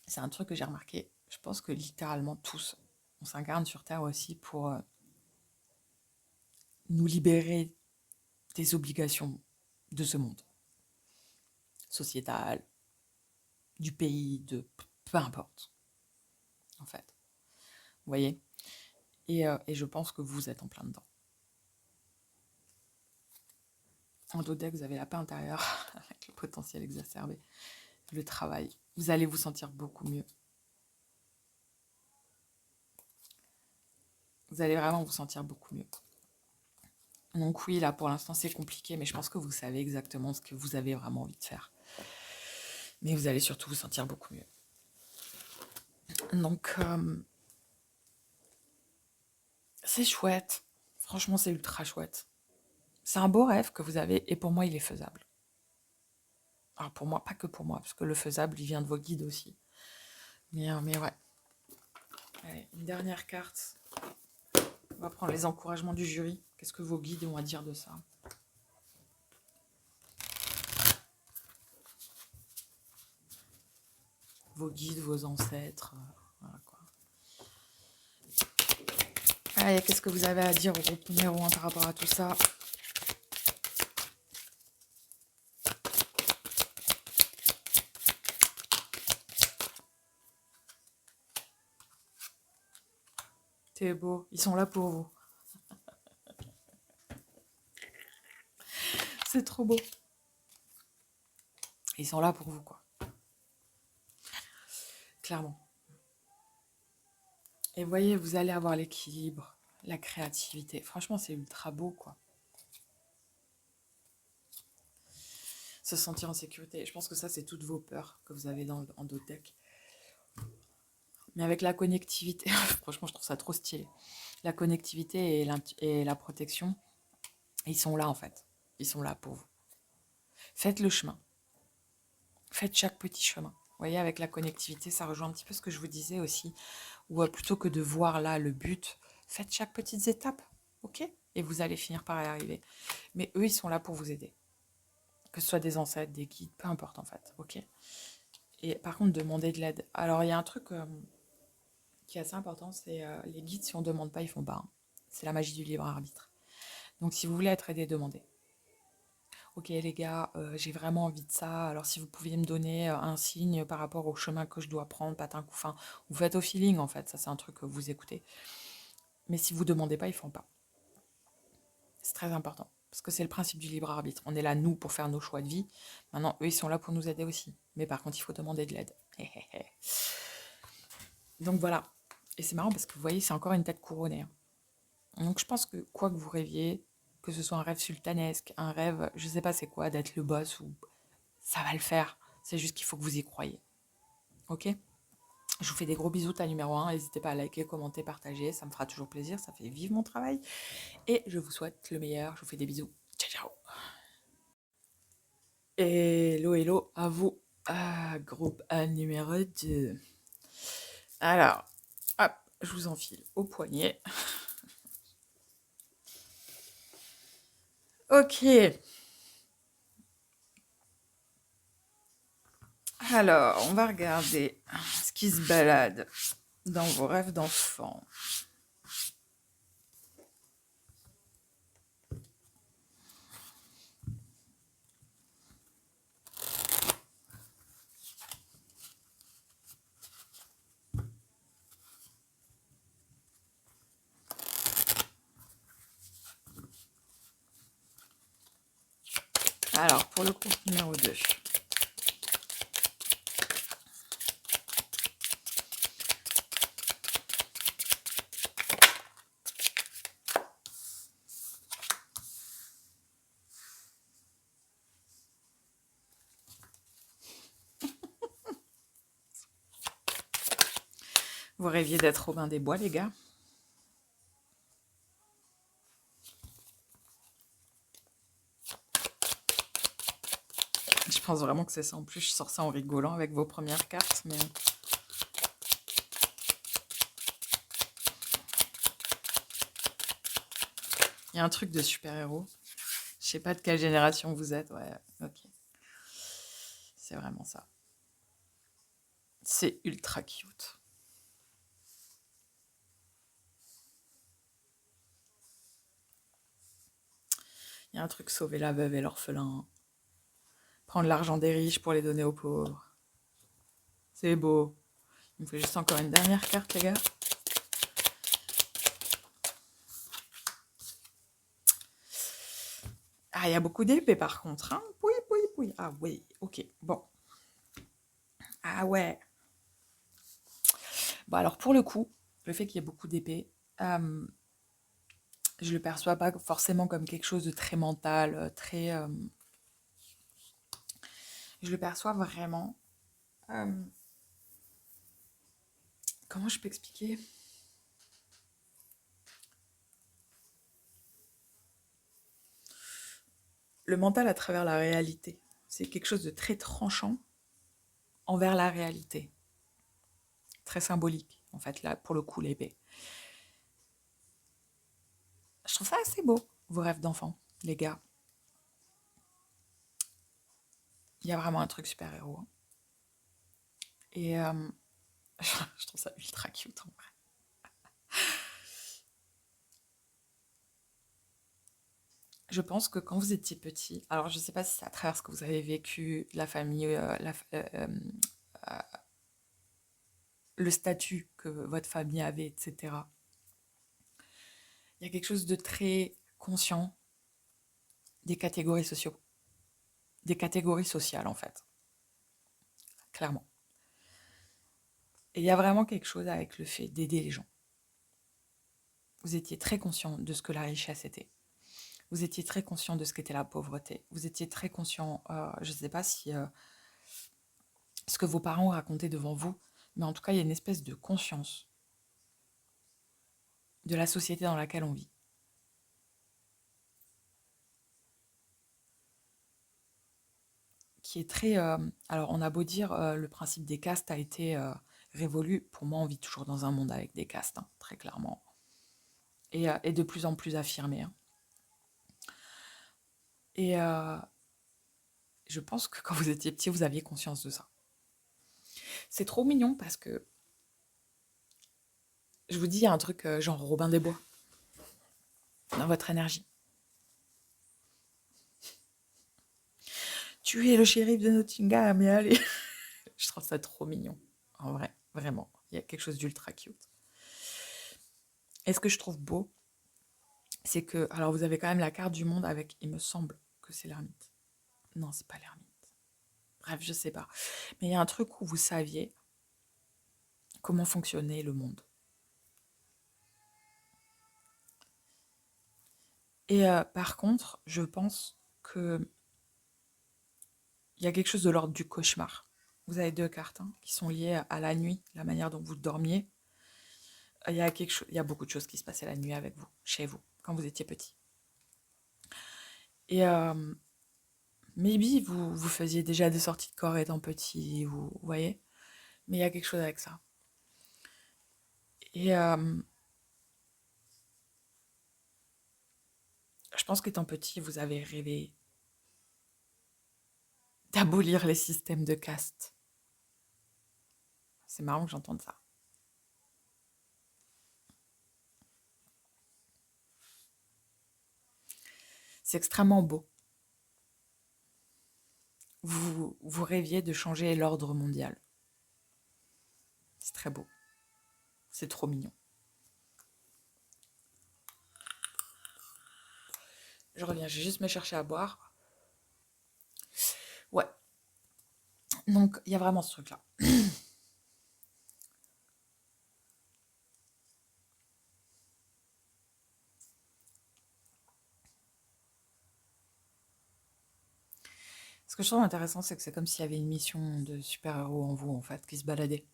C'est un truc que j'ai remarqué. Je pense que littéralement tous, on s'incarne sur Terre aussi pour nous libérer des obligations de ce monde. Sociétal, du pays, de peu importe, en fait. Vous voyez? Et je pense que vous êtes en plein dedans. En d'autres decks, vous avez la paix intérieure, avec le potentiel exacerbé, le travail. Vous allez vous sentir beaucoup mieux. Vous allez vraiment vous sentir beaucoup mieux. Donc oui, là, pour l'instant, c'est compliqué, mais je pense que vous savez exactement ce que vous avez vraiment envie de faire. Mais vous allez surtout vous sentir beaucoup mieux. Donc, c'est chouette. Franchement, c'est ultra chouette. C'est un beau rêve que vous avez, et pour moi, il est faisable. Alors pour moi, pas que pour moi, parce que le faisable, il vient de vos guides aussi. Mais ouais. Allez, une dernière carte. On va prendre les encouragements du jury. Qu'est-ce que vos guides ont à dire de ça? Vos guides, vos ancêtres. Voilà quoi. Allez, qu'est-ce que vous avez à dire au groupe numéro 1 par rapport à tout ça? C'est beau, ils sont là pour vous. C'est trop beau. Ils sont là pour vous, quoi. Clairement. Et vous voyez, vous allez avoir l'équilibre, la créativité. Franchement, c'est ultra beau, quoi. Se sentir en sécurité. Je pense que ça, c'est toutes vos peurs que vous avez en d'autres decks. Mais avec la connectivité, franchement, je trouve ça trop stylé. La connectivité et la protection, ils sont là, en fait. Ils sont là pour vous. Faites le chemin. Faites chaque petit chemin. Vous voyez, avec la connectivité, ça rejoint un petit peu ce que je vous disais aussi. Ou plutôt que de voir là le but, faites chaque petite étape. Ok? Et vous allez finir par y arriver. Mais eux, ils sont là pour vous aider. Que ce soit des ancêtres, des guides, peu importe en fait. Ok? Et par contre, demander de l'aide. Alors, il y a un truc qui est assez important, c'est les guides, si on ne demande pas, ils font pas. Hein. C'est la magie du libre arbitre. Donc, si vous voulez être aidé, demandez. ok les gars, j'ai vraiment envie de ça, alors si vous pouviez me donner un signe par rapport au chemin que je dois prendre, patin couffin, vous faites au feeling en fait, ça c'est un truc que vous écoutez. Mais si vous demandez pas, ils font pas. C'est très important. Parce que c'est le principe du libre arbitre. On est là, nous, pour faire nos choix de vie. Maintenant, eux, ils sont là pour nous aider aussi. Mais par contre, il faut demander de l'aide. Donc voilà. Et c'est marrant parce que vous voyez, c'est encore une tête couronnée, hein. Donc je pense que quoi que vous rêviez, que ce soit un rêve sultanesque, un rêve, je sais pas c'est quoi, d'être le boss, ou ça va le faire. C'est juste qu'il faut que vous y croyez. Ok? Je vous fais des gros bisous, ta numéro 1. N'hésitez pas à liker, commenter, partager. Ça me fera toujours plaisir. Ça fait vivre mon travail. Et je vous souhaite le meilleur. Je vous fais des bisous. Ciao, ciao. Hello, hello à vous. Ah, groupe A numéro 2. Alors, hop, je vous enfile au poignet. Ok. Alors, on va regarder ce qui se balade dans vos rêves d'enfant. Alors, pour le groupe numéro 2. Vous rêviez d'être Robin des Bois, les gars? Je pense vraiment que c'est ça. En plus, je sors ça en rigolant avec vos premières cartes, mais il y a un truc de super-héros. Je sais pas de quelle génération vous êtes, ouais, ok. C'est vraiment ça. C'est ultra cute. Il y a un truc, sauver la veuve et l'orphelin. Prendre l'argent des riches pour les donner aux pauvres. C'est beau. Il me faut juste encore une dernière carte, les gars. Ah, il y a beaucoup d'épées par contre, hein. Pouille, pouille, pouille. Ah oui, ok, bon. Ah ouais. Bon, alors pour le coup, le fait qu'il y ait beaucoup d'épées, je le perçois pas forcément comme quelque chose de très mental, très... je le perçois vraiment... comment je peux expliquer? Le mental à travers la réalité. C'est quelque chose de très tranchant envers la réalité. Très symbolique, en fait, là, pour le coup, l'épée. Je trouve ça assez beau, vos rêves d'enfant, les gars. Il y a vraiment un truc super-héros, hein. Et je trouve ça ultra cute, en vrai. Je pense que quand vous étiez petit, alors je ne sais pas si c'est à travers ce que vous avez vécu, la famille, le statut que votre famille avait, etc. Il y a quelque chose de très conscient des catégories sociaux, des catégories sociales en fait, clairement. Et il y a vraiment quelque chose avec le fait d'aider les gens. Vous étiez très conscient de ce que la richesse était. Vous étiez très conscient de ce qu'était la pauvreté. Vous étiez très conscient, je ne sais pas si ce que vos parents racontaient devant vous, mais en tout cas, il y a une espèce de conscience de la société dans laquelle on vit. Qui est très... alors, on a beau dire, le principe des castes a été révolu. Pour moi, on vit toujours dans un monde avec des castes, hein, très clairement. Et de plus en plus affirmé, hein. Et je pense que quand vous étiez petit, vous aviez conscience de ça. C'est trop mignon parce que, je vous dis, il y a un truc genre Robin des Bois dans votre énergie. Tu es le shérif de Nottingham, mais allez. Je trouve ça trop mignon. En vrai, vraiment. Il y a quelque chose d'ultra cute. Et ce que je trouve beau, c'est que, alors vous avez quand même la carte du monde avec, il me semble que c'est l'ermite. Non, c'est pas l'ermite. Bref, je sais pas. Mais il y a un truc où vous saviez comment fonctionnait le monde. Et par contre, je pense que il y a quelque chose de l'ordre du cauchemar. Vous avez deux cartes qui sont liées à la nuit, la manière dont vous dormiez. Il y a beaucoup de choses qui se passaient la nuit avec vous, chez vous, quand vous étiez petit. Et maybe vous faisiez déjà des sorties de corps étant petit, vous voyez. Mais il y a quelque chose avec ça. Et je pense qu'étant petit, vous avez rêvé d'abolir les systèmes de caste. C'est marrant que j'entende ça. C'est extrêmement beau. Vous rêviez de changer l'ordre mondial. C'est très beau. C'est trop mignon. Je reviens, j'ai juste me chercher à boire. Ouais. Donc, il y a vraiment ce truc-là. Ce que je trouve intéressant, c'est que c'est comme s'il y avait une mission de super-héros en vous, en fait, qui se baladait.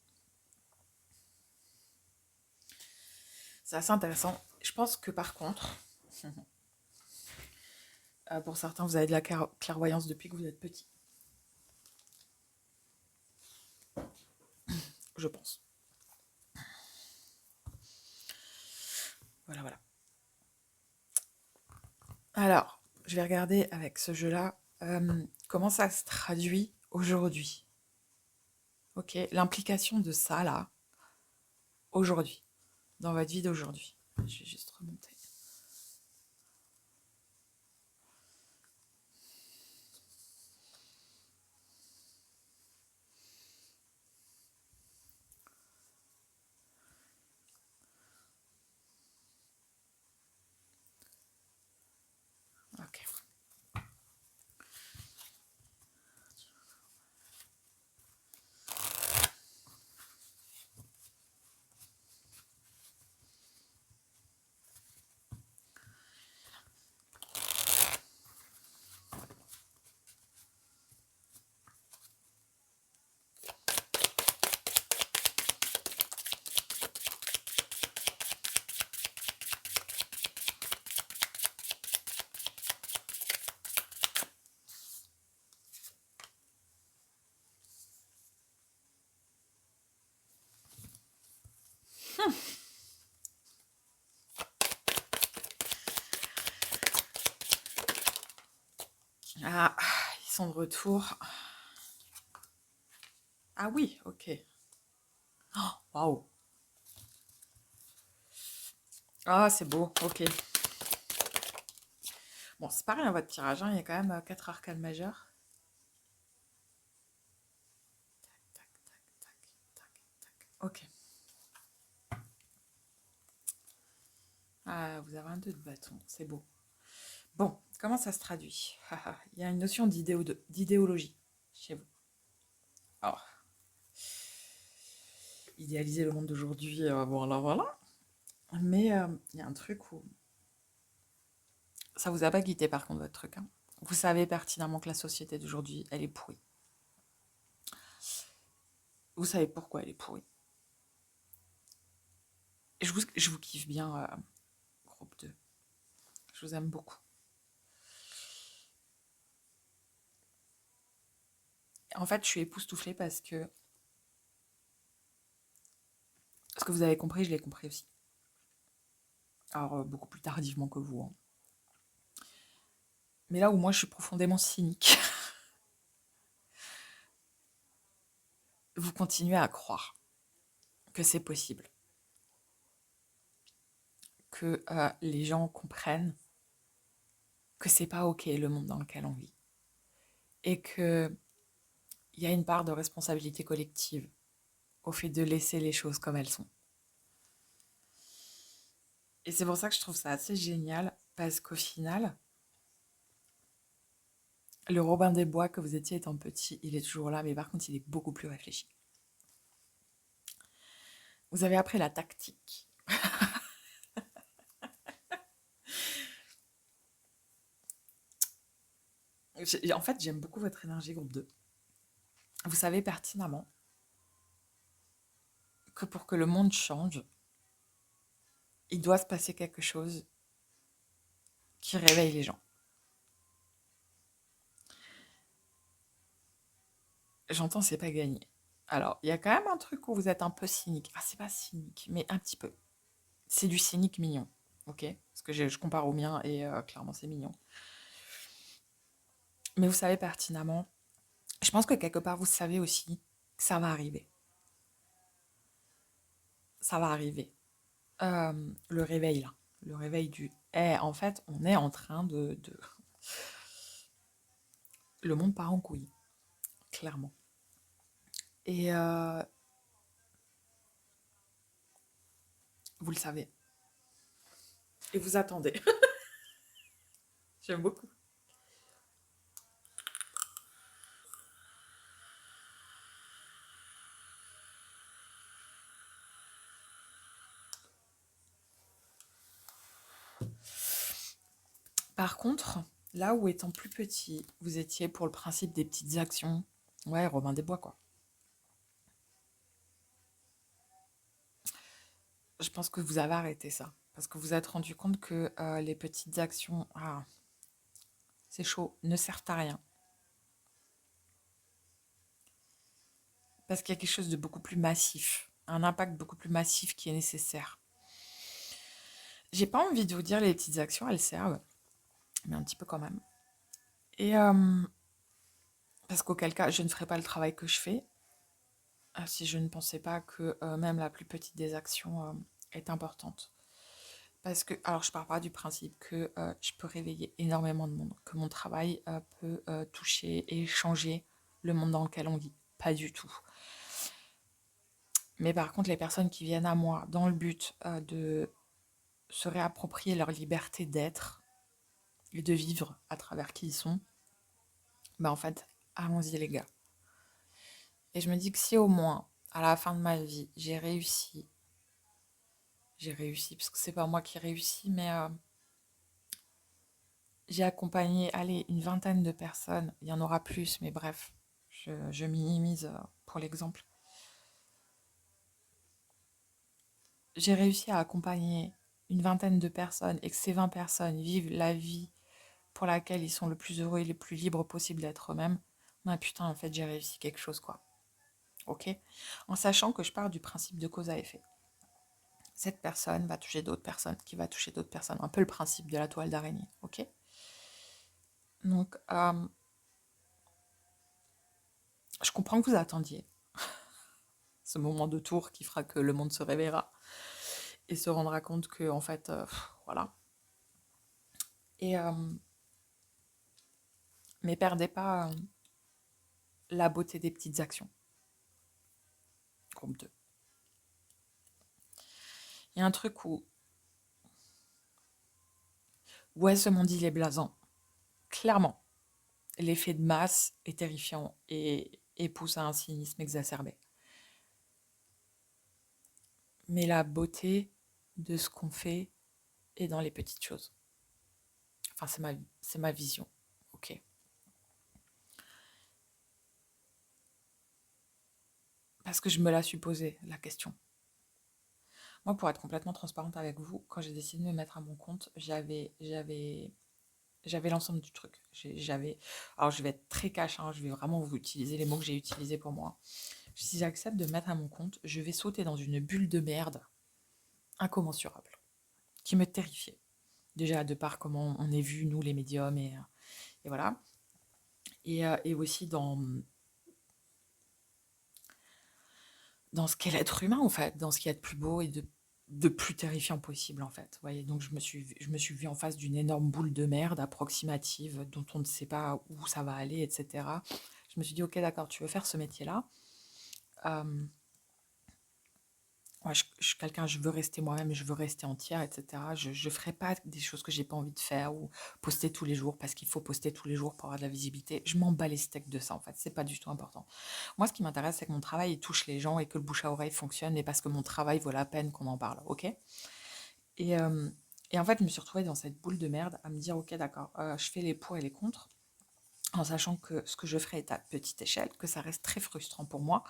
C'est assez intéressant. Je pense que par contre, pour certains, vous avez de la clairvoyance depuis que vous êtes petit. Je pense. Voilà, voilà. Alors, je vais regarder avec ce jeu-là comment ça se traduit aujourd'hui. Ok, l'implication de ça, là, aujourd'hui, dans votre vie d'aujourd'hui. Je vais juste remonter. Ok. Ah, ils sont de retour. Ah oui, ok. Oh, waouh. Ah, c'est beau, ok. Bon, c'est pareil, votre tirage, il y a quand même 4 arcanes majeures. Tac, tac, tac, tac, tac. Ok. Ah, vous avez un 2 de bâton, c'est beau. Bon, comment ça se traduit? Il y a une notion d'idéologie chez vous. Alors, idéaliser le monde d'aujourd'hui, voilà, voilà. Mais il y a un truc où ça vous a pas quitté par contre votre truc. Vous savez pertinemment que la société d'aujourd'hui, elle est pourrie. Vous savez pourquoi elle est pourrie. Et je vous kiffe bien, groupe 2. Je vous aime beaucoup. En fait, je suis époustouflée parce que ce que vous avez compris, je l'ai compris aussi. Alors, beaucoup plus tardivement que vous. Mais là où moi, je suis profondément cynique, vous continuez à croire que c'est possible, que les gens comprennent que c'est pas ok le monde dans lequel on vit, et qu'il y a une part de responsabilité collective au fait de laisser les choses comme elles sont. Et c'est pour ça que je trouve ça assez génial, parce qu'au final, le Robin des Bois que vous étiez étant petit, il est toujours là, mais par contre, il est beaucoup plus réfléchi. Vous avez appris la tactique. En fait, j'aime beaucoup votre énergie groupe 2. Vous savez pertinemment que pour que le monde change, il doit se passer quelque chose qui réveille les gens. J'entends, c'est pas gagné. Alors, il y a quand même un truc où vous êtes un peu cynique. Ah, c'est pas cynique, mais un petit peu. C'est du cynique mignon, ok? Parce que je compare au mien et clairement, c'est mignon. Mais vous savez pertinemment, je pense que quelque part, vous savez aussi que ça va arriver. Ça va arriver. Le réveil, là. Le réveil du... Eh, en fait, on est en train de... Le monde part en couille, clairement. Et vous le savez. Et vous attendez. J'aime beaucoup. Par contre, là où étant plus petit, vous étiez pour le principe des petites actions. Ouais, Robin des Bois, quoi. Je pense que vous avez arrêté ça. Parce que vous vous êtes rendu compte que les petites actions, ah, c'est chaud, ne servent à rien. Parce qu'il y a quelque chose de beaucoup plus massif. Un impact beaucoup plus massif qui est nécessaire. J'ai pas envie de vous dire les petites actions, elles servent. Mais un petit peu quand même. Et parce qu'auquel cas, je ne ferais pas le travail que je fais si je ne pensais pas que même la plus petite des actions est importante. Parce que, alors je pars pas du principe que je peux réveiller énormément de monde, que mon travail peut toucher et changer le monde dans lequel on vit. Pas du tout. Mais par contre, les personnes qui viennent à moi dans le but de se réapproprier leur liberté d'être et de vivre à travers qui ils sont, ben en fait, allons-y les gars. Et je me dis que si au moins, à la fin de ma vie, j'ai réussi, parce que c'est pas moi qui réussis, mais j'ai accompagné, allez, une vingtaine de personnes, il y en aura plus, mais bref, je minimise pour l'exemple. J'ai réussi à accompagner une vingtaine de personnes et que ces 20 personnes vivent la vie pour laquelle ils sont le plus heureux et le plus libres possible d'être eux-mêmes. Ah putain, en fait, j'ai réussi quelque chose, quoi. Ok? En sachant que je pars du principe de cause à effet. Cette personne va toucher d'autres personnes, qui va toucher d'autres personnes. Un peu le principe de la toile d'araignée, ok? Donc, je comprends que vous attendiez ce moment de tour qui fera que le monde se réveillera et se rendra compte que, en fait, voilà. Et, mais perdez pas la beauté des petites actions. Groupe 2. Il y a un truc où ouais, ce monde il est blasant. Clairement. L'effet de masse est terrifiant et pousse à un cynisme exacerbé. Mais la beauté de ce qu'on fait est dans les petites choses. Enfin, c'est ma vision. Ok. Parce que je me la suis posée, la question. Moi, pour être complètement transparente avec vous, quand j'ai décidé de me mettre à mon compte, j'avais l'ensemble du truc. Alors, je vais être très cash, hein, je vais vraiment vous utiliser les mots que j'ai utilisés pour moi. Si j'accepte de me mettre à mon compte, je vais sauter dans une bulle de merde incommensurable, qui me terrifiait. Déjà, de par comment on est vu, nous, les médiums, et voilà. Et aussi dans ce qu'est l'être humain, en fait, dans ce qu'il y a de plus beau et de plus terrifiant possible, en fait. Vous voyez, donc je me suis vue en face d'une énorme boule de merde approximative dont on ne sait pas où ça va aller, etc. Je me suis dit, ok, d'accord, tu veux faire ce métier-là. Euh, Ouais, je suis quelqu'un, je veux rester moi-même, je veux rester entière, etc. Je ne ferai pas des choses que j'ai pas envie de faire ou poster tous les jours parce qu'il faut poster tous les jours pour avoir de la visibilité. Je m'en bats les steaks de ça, en fait. C'est pas du tout important. Moi, ce qui m'intéresse, c'est que mon travail il touche les gens et que le bouche à oreille fonctionne et parce que mon travail vaut la peine qu'on en parle, ok? Et, euh, et en fait, je me suis retrouvée dans cette boule de merde à me dire, ok, d'accord, je fais les pour et les contre en sachant que ce que je ferai est à petite échelle, que ça reste très frustrant pour moi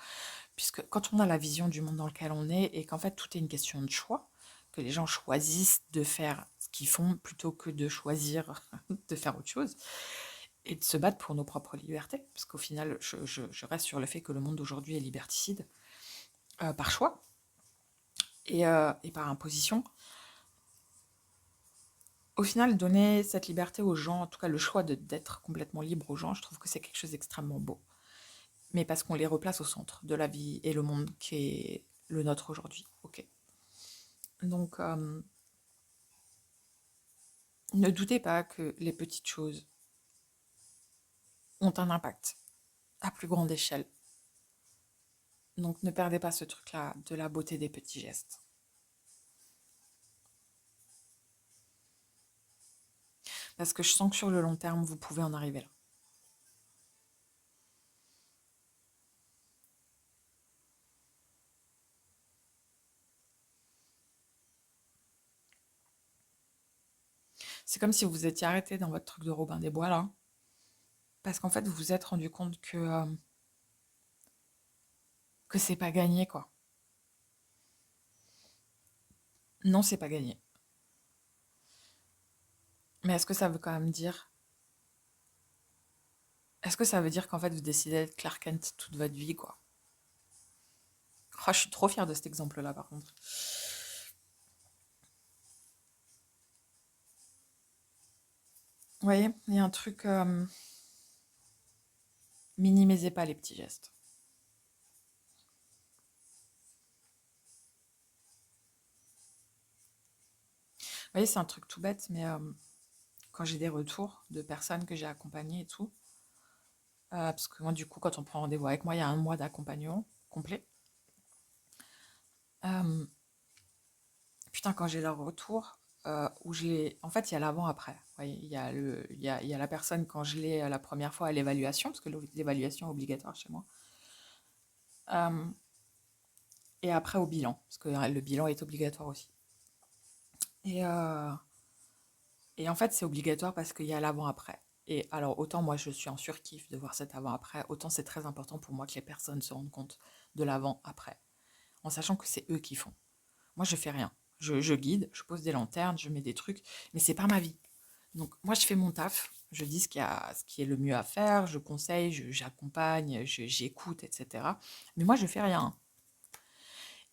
puisque quand on a la vision du monde dans lequel on est et qu'en fait tout est une question de choix, que les gens choisissent de faire ce qu'ils font plutôt que de choisir de faire autre chose et de se battre pour nos propres libertés, parce qu'au final, je reste sur le fait que le monde d'aujourd'hui est liberticide par choix et par imposition. Au final, donner cette liberté aux gens, en tout cas le choix d'être complètement libre aux gens, je trouve que c'est quelque chose d'extrêmement beau. Mais parce qu'on les replace au centre de la vie et le monde qui est le nôtre aujourd'hui. Ok. Donc, ne doutez pas que les petites choses ont un impact à plus grande échelle. Donc ne perdez pas ce truc-là de la beauté des petits gestes. Parce que je sens que sur le long terme, vous pouvez en arriver là. C'est comme si vous vous étiez arrêté dans votre truc de Robin des Bois là. Parce qu'en fait, vous vous êtes rendu compte que c'est pas gagné quoi. Non, c'est pas gagné. Mais est-ce que ça veut quand même dire... Est-ce que ça veut dire qu'en fait, vous décidez d'être Clark Kent toute votre vie quoi? Oh, je suis trop fière de cet exemple-là par contre. Vous voyez, il y a un truc... minimisez pas les petits gestes. Vous voyez, c'est un truc tout bête, mais quand j'ai des retours de personnes que j'ai accompagnées et tout, parce que moi, du coup, quand on prend rendez-vous avec moi, il y a un mois d'accompagnement complet. Euh, putain, quand j'ai leur retour, où je les... En fait, il y a l'avant-après. Vous voyez, il y a la personne quand je l'ai la première fois à l'évaluation, parce que l'évaluation est obligatoire chez moi. Euh, et après au bilan, parce que le bilan est obligatoire aussi. Et, euh, Et en fait, c'est obligatoire parce qu'il y a l'avant-après. Et alors, autant moi, je suis en surkiff de voir cet avant-après, autant c'est très important pour moi que les personnes se rendent compte de l'avant-après, en sachant que c'est eux qui font. Moi, je fais rien. Je guide, je pose des lanternes, je mets des trucs, mais c'est pas ma vie. Donc, moi, je fais mon taf, je dis ce qui est le mieux à faire, je conseille, j'accompagne, j'écoute, etc. Mais moi, je fais rien.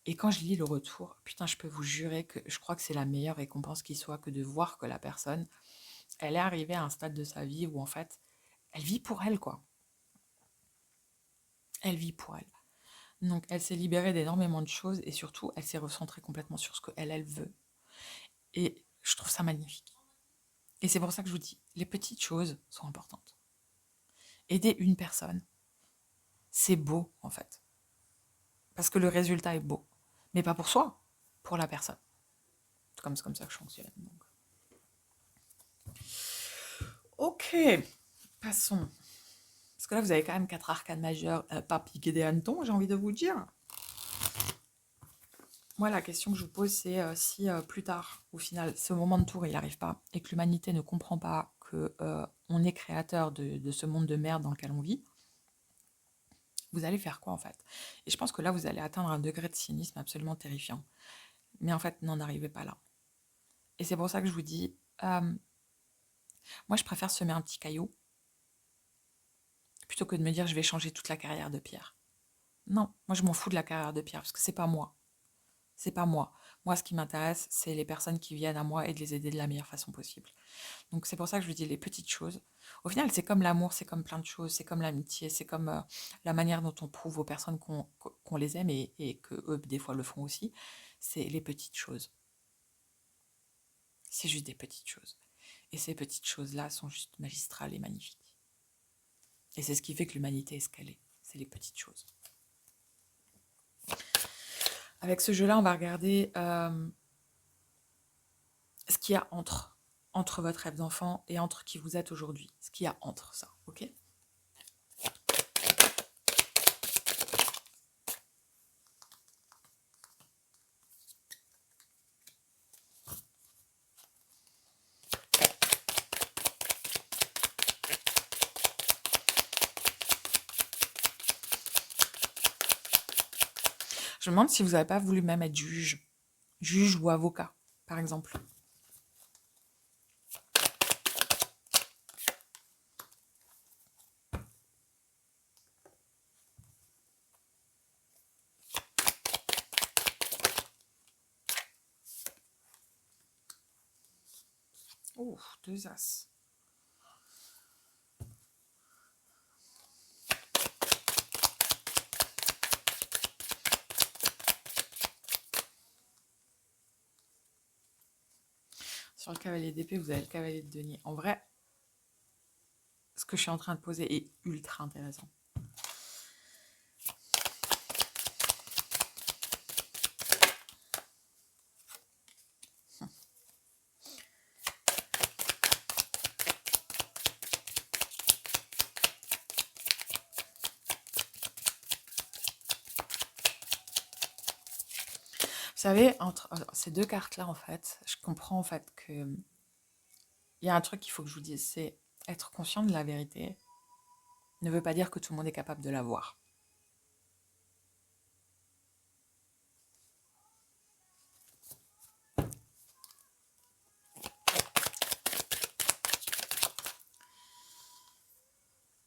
Et quand je lis le retour, putain, je peux vous jurer que je crois que c'est la meilleure récompense qui soit que de voir que la personne elle est arrivée à un stade de sa vie où en fait, elle vit pour elle, quoi. Elle vit pour elle. Donc, elle s'est libérée d'énormément de choses et surtout, elle s'est recentrée complètement sur ce qu'elle, elle veut. Et je trouve ça magnifique. Et c'est pour ça que je vous dis, les petites choses sont importantes. Aider une personne, c'est beau, en fait. Parce que le résultat est beau. Mais pas pour soi, pour la personne. C'est comme ça que je fonctionne. Donc. Ok, passons. Parce que là, vous avez quand même 4 arcanes majeures, pas piqué des hannetons, j'ai envie de vous dire. Moi, la question que je vous pose, c'est si plus tard, au final, ce moment de tour, il n'arrive pas, et que l'humanité ne comprend pas que on est créateur de ce monde de merde dans lequel on vit, vous allez faire quoi en fait? Et je pense que là, vous allez atteindre un degré de cynisme absolument terrifiant. Mais en fait, n'en arrivez pas là. Et c'est pour ça que je vous dis, moi, je préfère semer un petit caillou plutôt que de me dire je vais changer toute la carrière de Pierre. Non, moi, je m'en fous de la carrière de Pierre parce que c'est pas moi. C'est pas moi. Moi, ce qui m'intéresse, c'est les personnes qui viennent à moi et de les aider de la meilleure façon possible. Donc c'est pour ça que je vous dis les petites choses. Au final, c'est comme l'amour, c'est comme plein de choses, c'est comme l'amitié, c'est comme la manière dont on prouve aux personnes qu'on les aime et que eux, des fois, le font aussi. c'est les petites choses. C'est juste des petites choses. Et ces petites choses-là sont juste magistrales et magnifiques. Et c'est ce qui fait que l'humanité est ce qu'elle est. C'est les petites choses. Avec ce jeu-là, on va regarder ce qu'il y a entre votre rêve d'enfant et entre qui vous êtes aujourd'hui. Ce qu'il y a entre ça, ok? Je me demande si vous n'avez pas voulu même être juge ou avocat, par exemple. Oh, 2 as. Sur le cavalier d'épée, vous avez le cavalier de denier. En vrai, ce que je suis en train de poser est ultra intéressant. Vous savez, entre ces deux cartes-là, en fait, je comprends en fait que il y a un truc qu'il faut que je vous dise, c'est être conscient de la vérité ne veut pas dire que tout le monde est capable de la voir.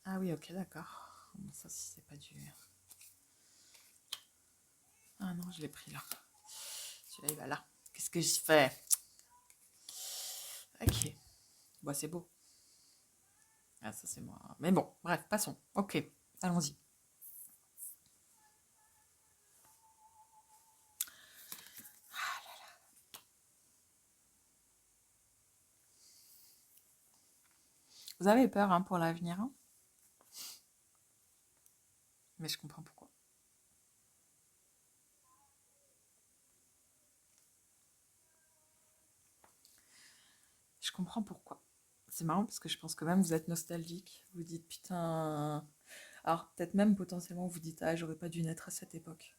Ah oui, ok, d'accord. Bon, ça, si c'est pas du... Ah non, je l'ai pris là. Celui-là, il va là. Qu'est-ce que je fais? Ok. Bon, c'est beau. Ah, ça, c'est moi. Mais bon, bref, passons. Ok, allons-y. Vous avez peur hein, pour l'avenir, hein? Mais je comprends pourquoi. Je comprends pourquoi. C'est marrant parce que je pense que même vous êtes nostalgique. Vous dites putain. Alors peut-être même potentiellement vous dites ah j'aurais pas dû naître à cette époque.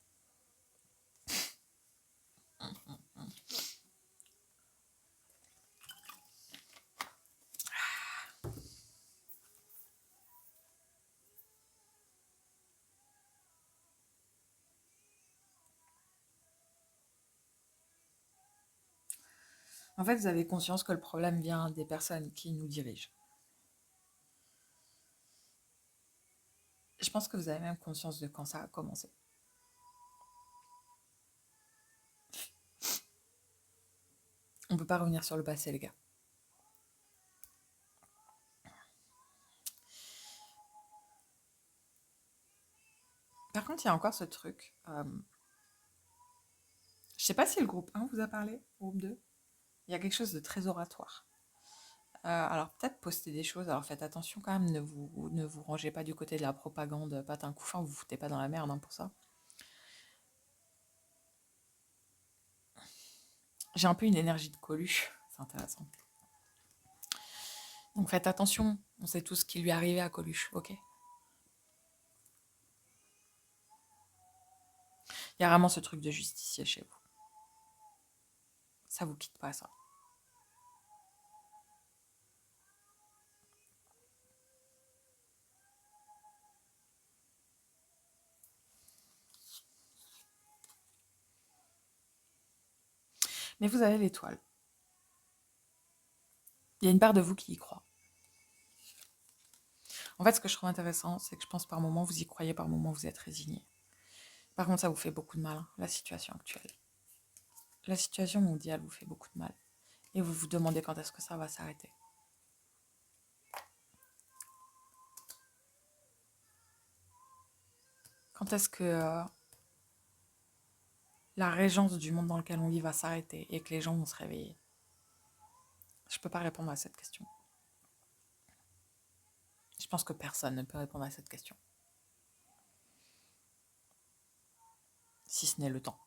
En fait, vous avez conscience que le problème vient des personnes qui nous dirigent. Je pense que vous avez même conscience de quand ça a commencé. On peut pas revenir sur le passé, les gars. Par contre, il y a encore ce truc. Je sais pas si le groupe 1 vous a parlé, groupe 2. Il y a quelque chose de très oratoire. Alors peut-être poster des choses. Alors faites attention quand même, ne vous rangez pas du côté de la propagande patin couffin, vous vous foutez pas dans la merde hein, pour ça. J'ai un peu une énergie de Coluche, c'est intéressant. Donc faites attention, on sait tout ce qui lui est arrivé à Coluche, ok? Il y a vraiment ce truc de justicier chez vous. Ça vous quitte pas, ça. Mais vous avez l'étoile. Il y a une part de vous qui y croit. En fait, ce que je trouve intéressant, c'est que je pense par moments vous y croyez, par moments vous êtes résigné. Par contre, ça vous fait beaucoup de mal, hein, la situation actuelle. La situation mondiale vous fait beaucoup de mal. Et vous vous demandez quand est-ce que ça va s'arrêter. Quand est-ce que la régence du monde dans lequel on vit va s'arrêter et que les gens vont se réveiller? Je peux pas répondre à cette question. Je pense que personne ne peut répondre à cette question, si ce n'est le temps.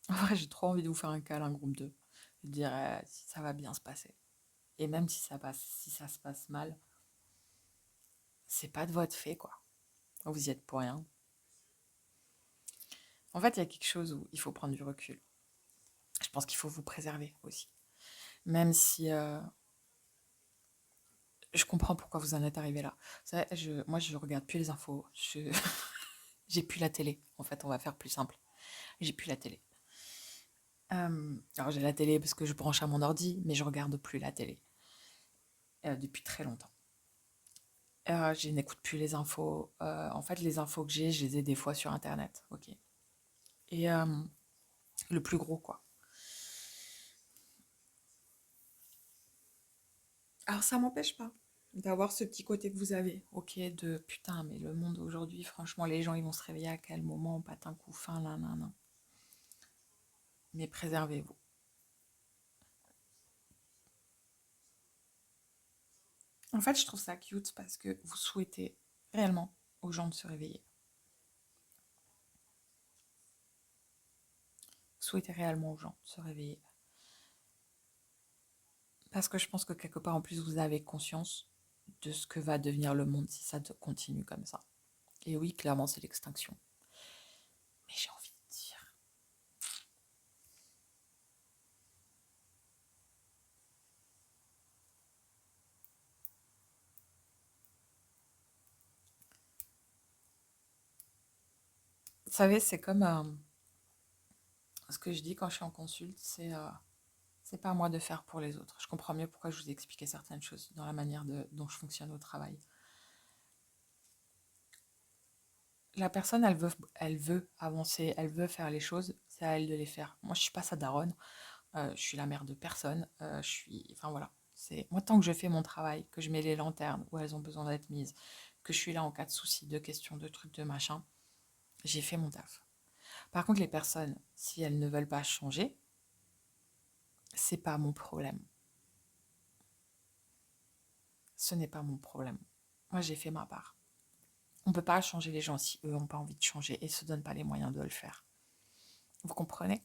En vrai, j'ai trop envie de vous faire un câlin, groupe 2. Je dirais si ça va bien se passer. Et même si ça se passe mal, c'est pas de votre fait, quoi. Vous y êtes pour rien. En fait, il y a quelque chose où il faut prendre du recul. Je pense qu'il faut vous préserver aussi. Même si je comprends pourquoi vous en êtes arrivé là. Vous savez, moi, je regarde plus les infos. J'ai plus la télé. En fait, on va faire plus simple. J'ai plus la télé. Alors, j'ai la télé parce que je branche à mon ordi, mais je regarde plus la télé depuis très longtemps. Je n'écoute plus les infos. En fait, les infos que j'ai, je les ai des fois sur Internet. Ok. Et le plus gros, quoi. Alors, ça m'empêche pas d'avoir ce petit côté que vous avez. Ok, de putain, mais le monde aujourd'hui, franchement, les gens, ils vont se réveiller à quel moment, patin coup fin, là, nan, nan. Mais préservez-vous. En fait, je trouve ça cute parce que vous souhaitez réellement aux gens de se réveiller. Vous souhaitez réellement aux gens de se réveiller. Parce que je pense que quelque part en plus, vous avez conscience de ce que va devenir le monde si ça continue comme ça. Et oui, clairement, c'est l'extinction. Mais j'ai envie de dire. Vous savez, c'est comme ce que je dis quand je suis en consulte, c'est pas à moi de faire pour les autres. Je comprends mieux pourquoi je vous ai expliqué certaines choses dans la manière dont je fonctionne au travail. La personne, elle veut avancer, elle veut faire les choses, c'est à elle de les faire. Moi, je suis pas sa daronne, je suis la mère de personne, enfin voilà. Moi, tant que je fais mon travail, que je mets les lanternes où elles ont besoin d'être mises, que je suis là en cas de soucis, de questions, de trucs, de machin, j'ai fait mon taf. Par contre, les personnes, si elles ne veulent pas changer, c'est pas mon problème. Ce n'est pas mon problème. Moi, j'ai fait ma part. On ne peut pas changer les gens si eux n'ont pas envie de changer et ne se donnent pas les moyens de le faire. Vous comprenez?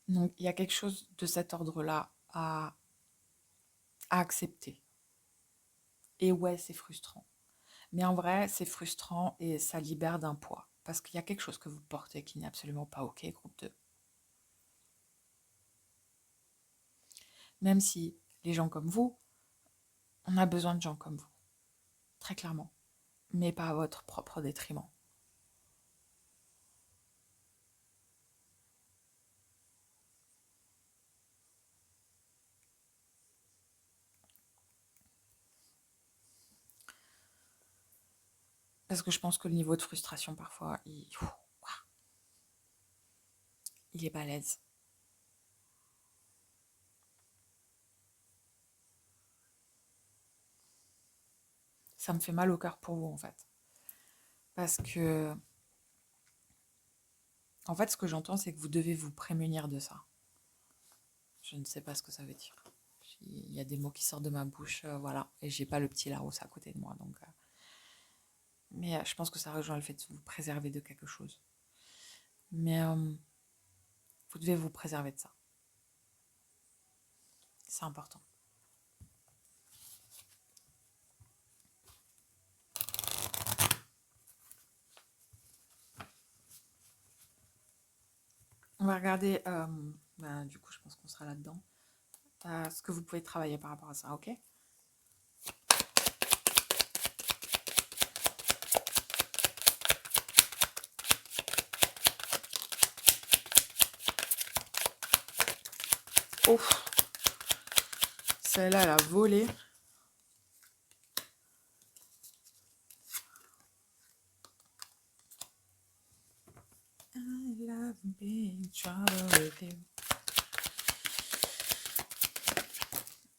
Donc, il y a quelque chose de cet ordre-là à accepter. Et ouais, c'est frustrant. Mais en vrai, c'est frustrant et ça libère d'un poids. Parce qu'il y a quelque chose que vous portez qui n'est absolument pas OK, groupe 2. Même si les gens comme vous, on a besoin de gens comme vous. Très clairement. Mais pas à votre propre détriment. Parce que je pense que le niveau de frustration, parfois, il est balèze. Ça me fait mal au cœur pour vous, en fait. Parce que, en fait, ce que j'entends, c'est que vous devez vous prémunir de ça. Je ne sais pas ce que ça veut dire. Il y a des mots qui sortent de ma bouche, voilà. Et j'ai pas le petit Larousse à côté de moi, donc. Mais je pense que ça rejoint le fait de vous préserver de quelque chose. Mais vous devez vous préserver de ça. C'est important. On va regarder, du coup, je pense qu'on sera là-dedans. Ce que vous pouvez travailler par rapport à ça, ok? Ouf! Celle-là, elle a volé. I love being trouble with you.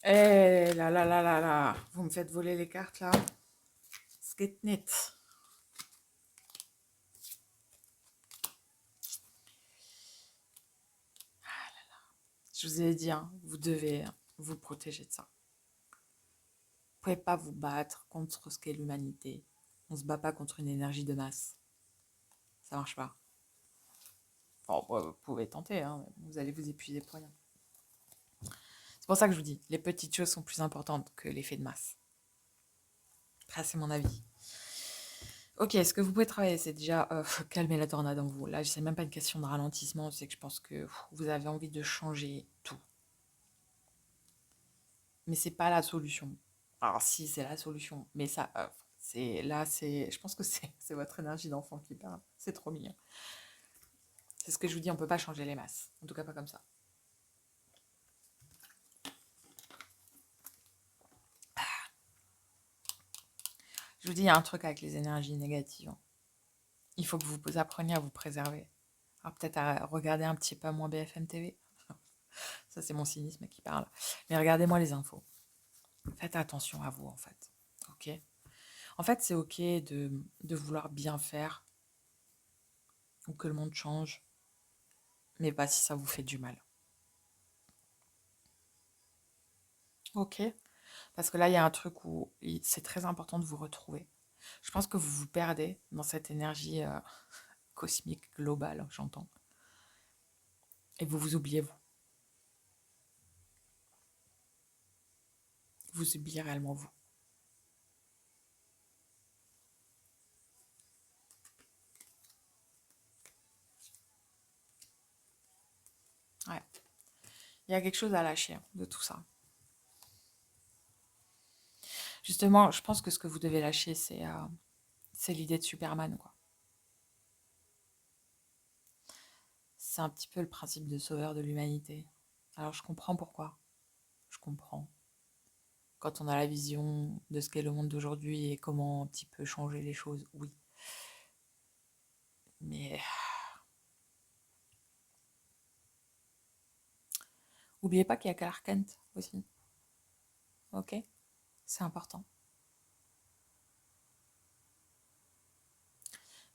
Eh là là là là là, vous me faites voler les cartes là. geht nicht. Je vous ai dit, hein, vous devez vous protéger de ça. Vous pouvez pas vous battre contre ce qu'est l'humanité. On se bat pas contre une énergie de masse. Ça marche pas. Bon, vous pouvez tenter, hein, mais vous allez vous épuiser pour rien. C'est pour ça que je vous dis, les petites choses sont plus importantes que l'effet de masse. Après, c'est mon avis. Ok, ce que vous pouvez travailler, c'est déjà calmer la tornade en vous. Là, c'est même pas une question de ralentissement, c'est que je pense que vous avez envie de changer tout. Mais c'est pas la solution. Alors si, c'est la solution, mais ça, je pense que c'est votre énergie d'enfant qui parle. C'est trop mignon. C'est ce que je vous dis, on peut pas changer les masses. En tout cas, pas comme ça. Je vous dis, il y a un truc avec les énergies négatives. Il faut que vous appreniez à vous préserver. Alors peut-être à regarder un petit peu moins BFM TV. Ça, c'est mon cynisme qui parle. Mais regardez-moi les infos. Faites attention à vous, en fait. Ok. En fait, c'est ok de vouloir bien faire ou que le monde change, mais pas si ça vous fait du mal. Ok. Parce que là, il y a un truc où c'est très important de vous retrouver. Je pense que vous vous perdez dans cette énergie cosmique globale, j'entends. Et vous vous oubliez, vous. Vous oubliez réellement vous. Ouais. Il y a quelque chose à lâcher de tout ça. Justement, je pense que ce que vous devez lâcher, c'est l'idée de Superman, quoi. C'est un petit peu le principe de sauveur de l'humanité. Alors je comprends pourquoi. Je comprends. Quand on a la vision de ce qu'est le monde d'aujourd'hui et comment un petit peu changer les choses, oui. Mais oubliez pas qu'il y a Clark Kent aussi. Ok? C'est important.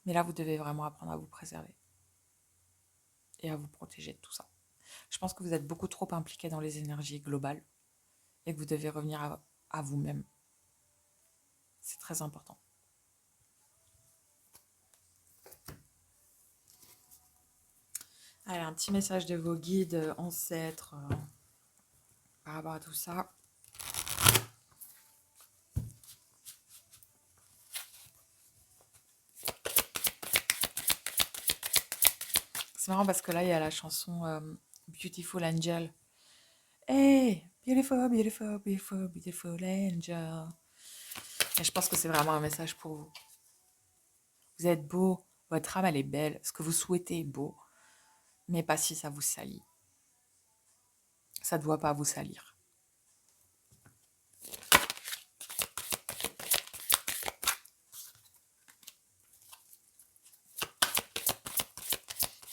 Mais là, vous devez vraiment apprendre à vous préserver et à vous protéger de tout ça. Je pense que vous êtes beaucoup trop impliqué dans les énergies globales et que vous devez revenir à vous-même. C'est très important. Allez, un petit message de vos guides, ancêtres, par rapport à tout ça. C'est marrant parce que là, il y a la chanson Beautiful Angel. Hey, beautiful, beautiful, beautiful, beautiful angel. Et je pense que c'est vraiment un message pour vous. Vous êtes beau, votre âme, elle est belle, ce que vous souhaitez est beau, mais pas si ça vous salit. Ça ne doit pas vous salir.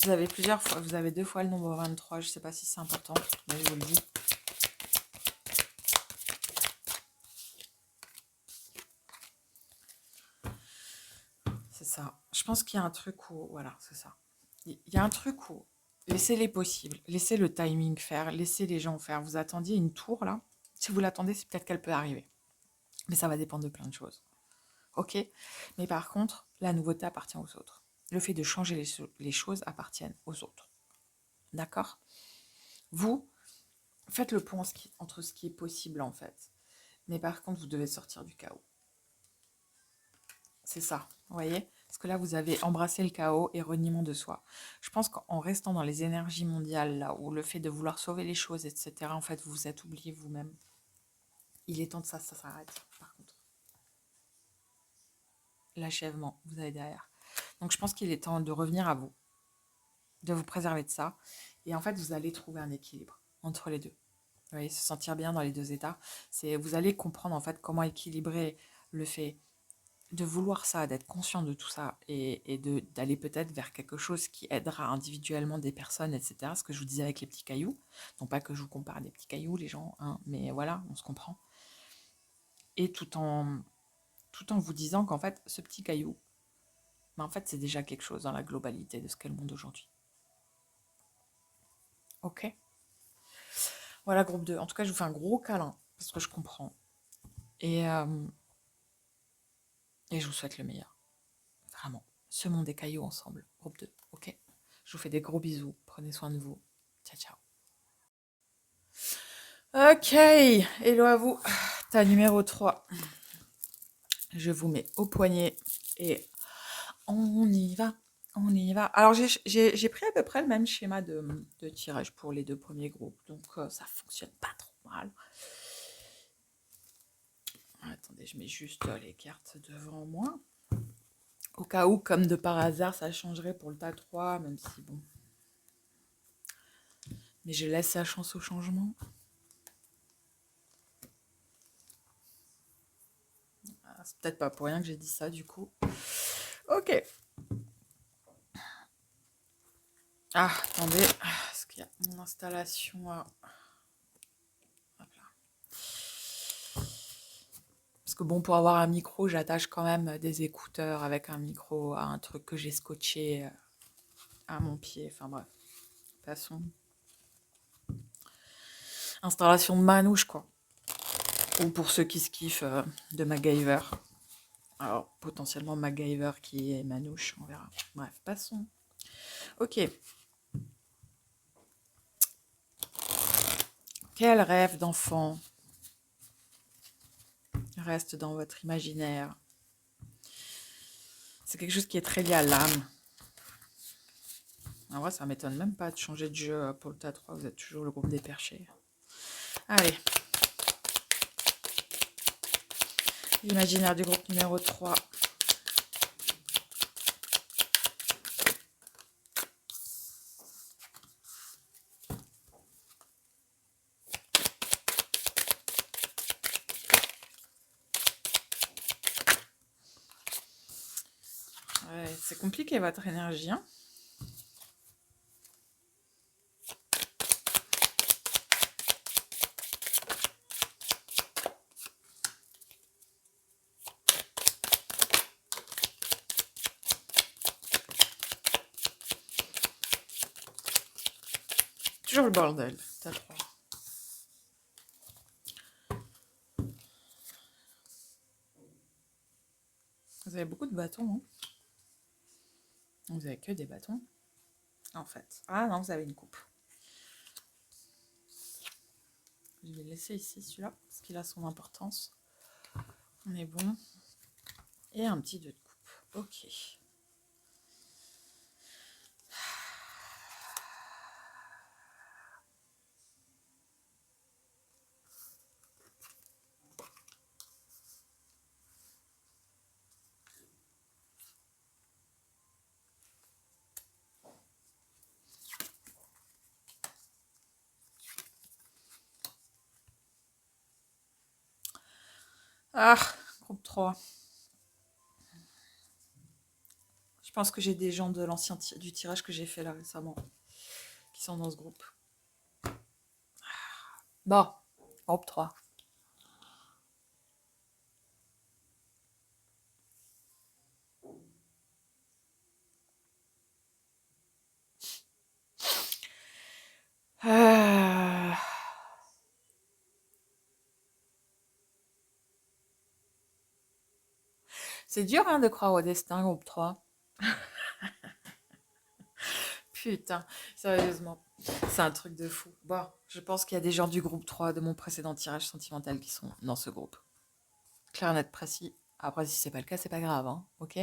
Vous avez plusieurs fois, vous avez 2 fois le nombre 23, je ne sais pas si c'est important, mais je vous le dis. C'est ça. Je pense qu'il y a un truc où, voilà, c'est ça. Il y a un truc où, laissez les possibles, laissez le timing faire, laissez les gens faire. Vous attendiez une tour, là. Si vous l'attendez, c'est peut-être qu'elle peut arriver. Mais ça va dépendre de plein de choses. Ok? Mais par contre, la nouveauté appartient aux autres. Le fait de changer les choses appartiennent aux autres. D'accord? Vous, faites le pont entre ce qui est possible, en fait. Mais par contre, vous devez sortir du chaos. C'est ça, vous voyez? Parce que là, vous avez embrassé le chaos et reniement de soi. Je pense qu'en restant dans les énergies mondiales, là, où le fait de vouloir sauver les choses, etc., en fait, vous vous êtes oublié vous-même. Il est temps de ça s'arrête, par contre. L'achèvement, vous avez derrière. Donc, je pense qu'il est temps de revenir à vous, de vous préserver de ça. Et en fait, vous allez trouver un équilibre entre les deux. Vous voyez, se sentir bien dans les deux états. Vous allez comprendre, en fait, comment équilibrer le fait de vouloir ça, d'être conscient de tout ça et d'aller peut-être vers quelque chose qui aidera individuellement des personnes, etc. Ce que je vous disais avec les petits cailloux. Non pas que je vous compare des petits cailloux, les gens, hein, mais voilà, on se comprend. Et tout tout en vous disant qu'en fait, ce petit caillou, mais en fait, c'est déjà quelque chose dans la globalité de ce qu'est le monde aujourd'hui. Ok? Voilà, groupe 2. En tout cas, je vous fais un gros câlin, parce que je comprends. Et je vous souhaite le meilleur. Vraiment. Semons des cailloux ensemble. Groupe 2. Ok? Je vous fais des gros bisous. Prenez soin de vous. Ciao, ciao. Ok. Hello à vous. Ta numéro 3. Je vous mets au poignet et on y va. On y va. Alors, j'ai pris à peu près le même schéma de tirage pour les 2 premiers groupes. Donc, ça fonctionne pas trop mal. Attendez, je mets juste les cartes devant moi. Au cas où, comme de par hasard, ça changerait pour le tas 3, même si bon. Mais je laisse la chance au changement. Ah, c'est peut-être pas pour rien que j'ai dit ça, du coup. Ok. Ah, attendez. Est-ce qu'il y a mon installation à... Hop là. Parce que bon, pour avoir un micro, j'attache quand même des écouteurs avec un micro à un truc que j'ai scotché à mon pied. Enfin bref. De toute façon. Installation de manouche, quoi. Ou pour ceux qui se kiffent de MacGyver. Alors, potentiellement MacGyver qui est manouche, on verra. Bref, passons. Ok. Quel rêve d'enfant reste dans votre imaginaire? C'est quelque chose qui est très lié à l'âme. En vrai, ça m'étonne même pas de changer de jeu pour le tas 3. Vous êtes toujours le groupe des perchés. Allez. L'imaginaire du groupe numéro 3. Ouais, c'est compliqué votre énergie, hein? Toujours le bordel, tas 3. Vous avez beaucoup de bâtons, hein? Vous avez que des bâtons, en fait. Ah non, vous avez une coupe. Je vais le laisser ici, celui-là, parce qu'il a son importance. On est bon. Et un petit 2 de coupe. Ok. Ah, groupe 3. Je pense que j'ai des gens de l'ancien du tirage que j'ai fait là récemment qui sont dans ce groupe. Bon, groupe 3. C'est dur hein, de croire au destin, groupe 3. Putain, sérieusement, c'est un truc de fou. Bon, je pense qu'il y a des gens du groupe 3 de mon précédent tirage sentimental qui sont dans ce groupe. Clair, net, précis. Après, si c'est pas le cas, c'est pas grave, hein, ok?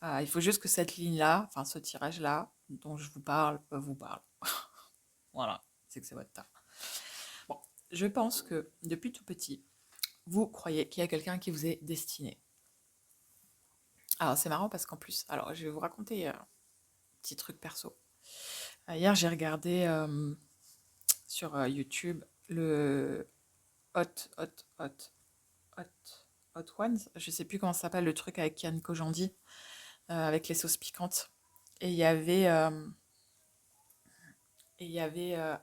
Il faut juste que cette ligne-là, enfin ce tirage-là, dont je vous parle, vous parle. Voilà, c'est que c'est votre temps. Bon, je pense que depuis tout petit, vous croyez qu'il y a quelqu'un qui vous est destiné. Alors, c'est marrant parce qu'en plus, alors je vais vous raconter un petit truc perso. Hier, j'ai regardé sur YouTube le Hot, Hot, Hot, Hot, Hot Ones. Je sais plus comment ça s'appelle, le truc avec Kian Kojandi, avec les sauces piquantes. Et il y avait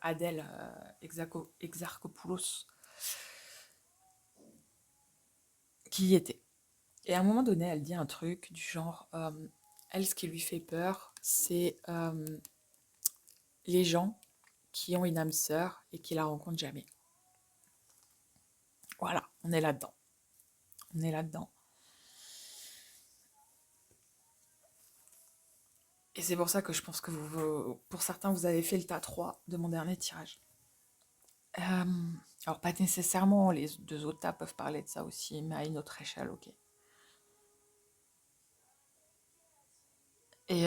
Adèle Exarchopoulos qui y était. Et à un moment donné, elle dit un truc du genre, elle, ce qui lui fait peur, c'est les gens qui ont une âme sœur et qui la rencontrent jamais. Voilà, on est là-dedans. On est là-dedans. Et c'est pour ça que je pense que pour certains, vous avez fait le tas 3 de mon dernier tirage. Alors, pas nécessairement, les 2 autres tas peuvent parler de ça aussi, mais à une autre échelle, ok. Et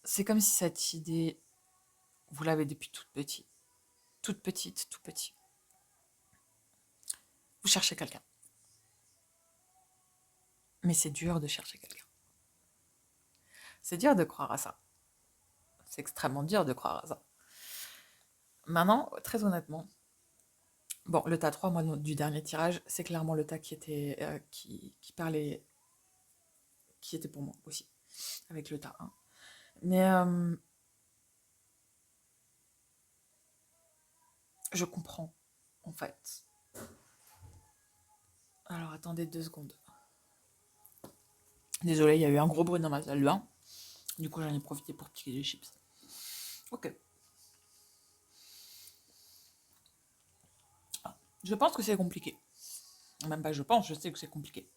c'est comme si cette idée, vous l'avez depuis toute petite. Toute petite, tout petit. Vous cherchez quelqu'un. Mais c'est dur de chercher quelqu'un. C'est dur de croire à ça. C'est extrêmement dur de croire à ça. Maintenant, très honnêtement, bon, le tas 3, moi, du dernier tirage, c'est clairement le tas qui était, qui parlait, qui était pour moi aussi, avec le tas 1. Mais je comprends, en fait. Alors, attendez 2 secondes. Désolée, il y a eu un gros bruit dans ma salle de bain. Du coup, j'en ai profité pour piquer des chips. Ok. Je pense que c'est compliqué. Même pas je pense, je sais que c'est compliqué.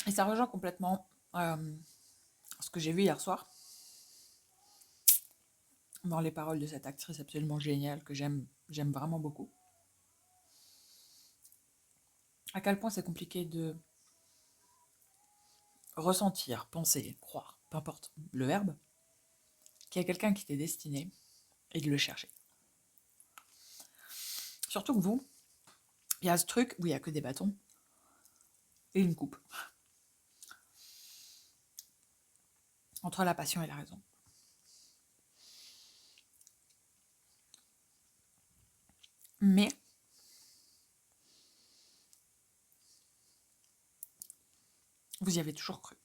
Et ça rejoint complètement ce que j'ai vu hier soir dans les paroles de cette actrice absolument géniale que j'aime vraiment beaucoup. À quel point c'est compliqué de ressentir, penser, croire, peu importe le verbe, qu'il y a quelqu'un qui t'est destiné et de le chercher. Surtout que vous, il y a ce truc où il n'y a que des bâtons et une coupe. Entre la passion et la raison. Mais vous y avez toujours cru.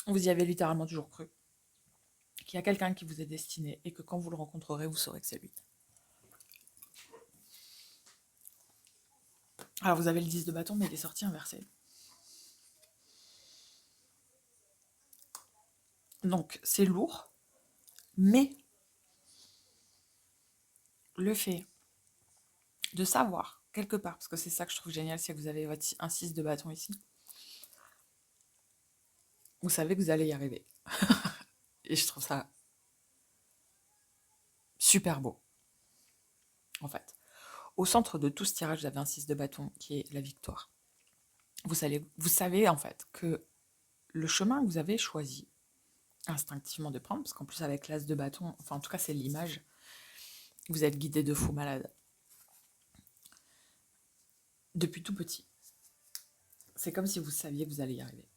Vous y avez littéralement toujours cru qu'il y a quelqu'un qui vous est destiné et que quand vous le rencontrerez, vous saurez que c'est lui. Alors vous avez le 10 de bâton, mais il est sorti inversé. Donc c'est lourd, mais le fait de savoir, quelque part, parce que c'est ça que je trouve génial, c'est que vous avez un 6 de bâton ici, vous savez que vous allez y arriver. Et je trouve ça super beau, en fait. Au centre de tout ce tirage, vous avez un 6 de bâton qui est la victoire. Vous savez en fait que le chemin que vous avez choisi instinctivement de prendre, parce qu'en plus avec l'as de bâton, enfin en tout cas c'est l'image, vous êtes guidé de fou malade. Depuis tout petit. C'est comme si vous saviez que vous allez y arriver.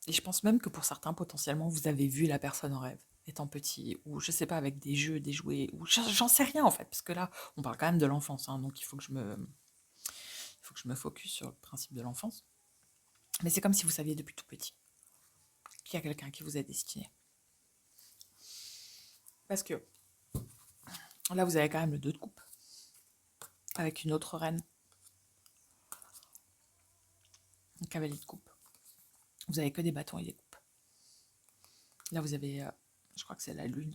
Et je pense même que pour certains, potentiellement, vous avez vu la personne en rêve, étant petit, ou je sais pas, avec des jeux, des jouets, ou j'en sais rien en fait, parce que là, on parle quand même de l'enfance, hein, donc il faut que je me focus sur le principe de l'enfance. Mais c'est comme si vous saviez depuis tout petit qu'il y a quelqu'un qui vous est destiné. Parce que là, vous avez quand même le 2 de coupe, avec une autre reine, un cavalier de coupe. Vous avez que des bâtons et des coupes. Là, vous avez, je crois que c'est la lune.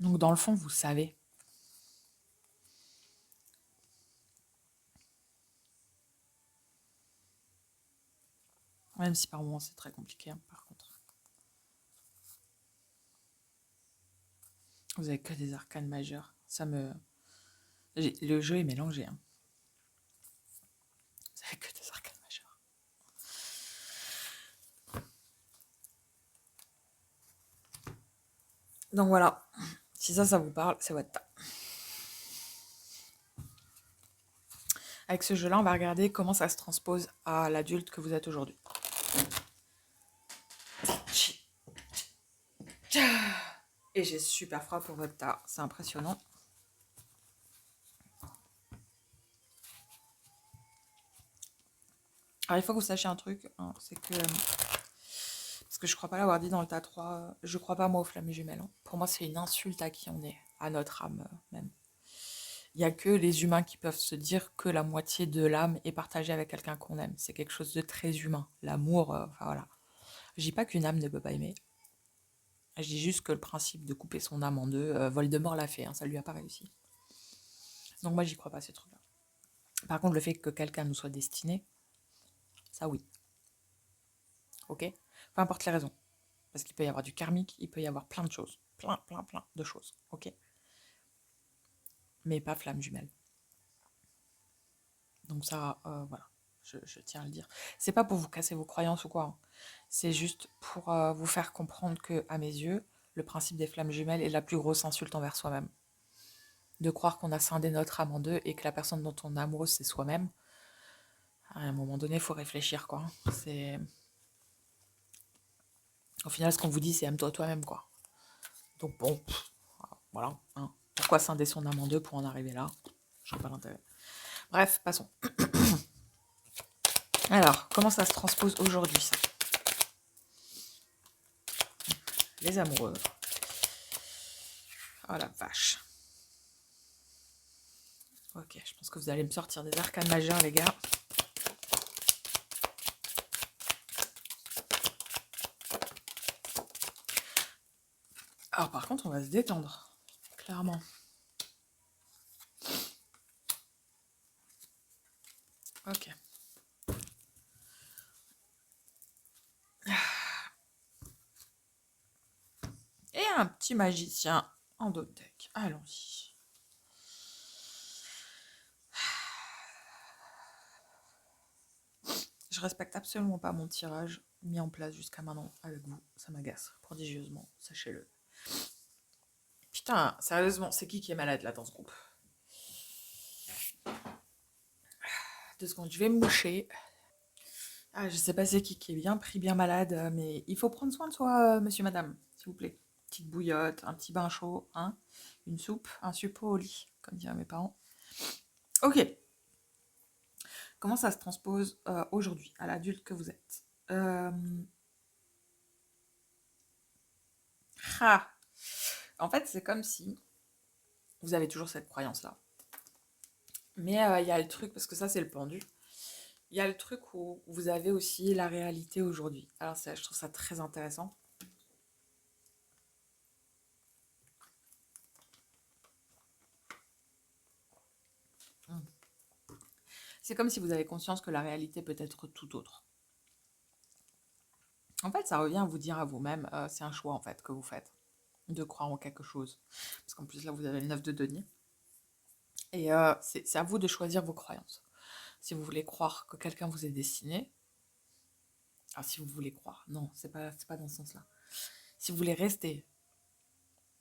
Donc, dans le fond, vous savez. Même si par moments, c'est très compliqué, hein, par contre. Vous avez que des arcanes majeures. Le jeu est mélangé. Hein. Vous avez que des arcanes majeures. Donc voilà. Si ça vous parle, c'est votre tas. Avec ce jeu-là, on va regarder comment ça se transpose à l'adulte que vous êtes aujourd'hui. Et j'ai super froid pour votre tas. C'est impressionnant. Alors, il faut que vous sachiez un truc, hein, c'est que Parce que je crois pas l'avoir dit dans le tas 3. Je crois pas moi aux flammes jumelles, hein. Pour moi, c'est une insulte à qui on est, à notre âme même. Il y a que les humains qui peuvent se dire que la moitié de l'âme est partagée avec quelqu'un qu'on aime. C'est quelque chose de très humain. L'amour, enfin voilà. Je dis pas qu'une âme ne peut pas aimer. Je dis juste que le principe de couper son âme en deux, Voldemort l'a fait, hein, ça lui a pas réussi. Donc moi, j'y crois pas, ces trucs-là. Par contre, le fait que quelqu'un nous soit destiné, ça oui. Ok. Peu importe les raisons. Parce qu'il peut y avoir du karmique, il peut y avoir plein de choses. Plein de choses. Ok. Mais pas flamme jumelle. Donc ça, voilà. Je tiens à le dire. C'est pas pour vous casser vos croyances ou quoi, hein. C'est juste pour vous faire comprendre que, à mes yeux, le principe des flammes jumelles est la plus grosse insulte envers soi-même. De croire qu'on a scindé notre âme en deux et que la personne dont on est amoureuse, c'est soi-même. À un moment donné, il faut réfléchir, quoi. C'est... Au final, ce qu'on vous dit, c'est aime-toi toi-même, quoi. Donc bon, voilà, hein. Pourquoi scinder son âme en deux pour en arriver là? Je vois pas l'intérêt. Bref, passons. Alors, comment ça se transpose aujourd'hui, ça? Les amoureux. Oh la vache. Ok, je pense que vous allez me sortir des arcanes majeures, les gars. Alors par contre, on va se détendre. Clairement. Ok. Et un petit magicien en dos de deck. Allons-y. Je respecte absolument pas mon tirage mis en place jusqu'à maintenant avec vous. Ça m'agace prodigieusement, sachez-le. Putain, sérieusement, c'est qui est malade là dans ce groupe? 2 secondes, je vais me moucher. Ah, je sais pas c'est qui est bien pris, bien malade, mais il faut prendre soin de soi, monsieur, madame, s'il vous plaît. Petite bouillotte, un petit bain chaud, hein, une soupe, un suppôt au lit, comme diraient mes parents. Ok. Comment ça se transpose aujourd'hui, à l'adulte que vous êtes? Ah. En fait, c'est comme si vous avez toujours cette croyance-là. Mais il y a le truc, parce que ça, c'est le pendu. Il y a le truc où vous avez aussi la réalité aujourd'hui. Alors, ça, je trouve ça très intéressant. C'est comme si vous avez conscience que la réalité peut être tout autre. En fait, ça revient à vous dire à vous-même, c'est un choix en fait que vous faites, de croire en quelque chose. Parce qu'en plus là, vous avez le 9 de denier. Et c'est à vous de choisir vos croyances. Si vous voulez croire que quelqu'un vous est destiné, alors si vous voulez croire, non, c'est pas dans ce sens-là. Si vous voulez rester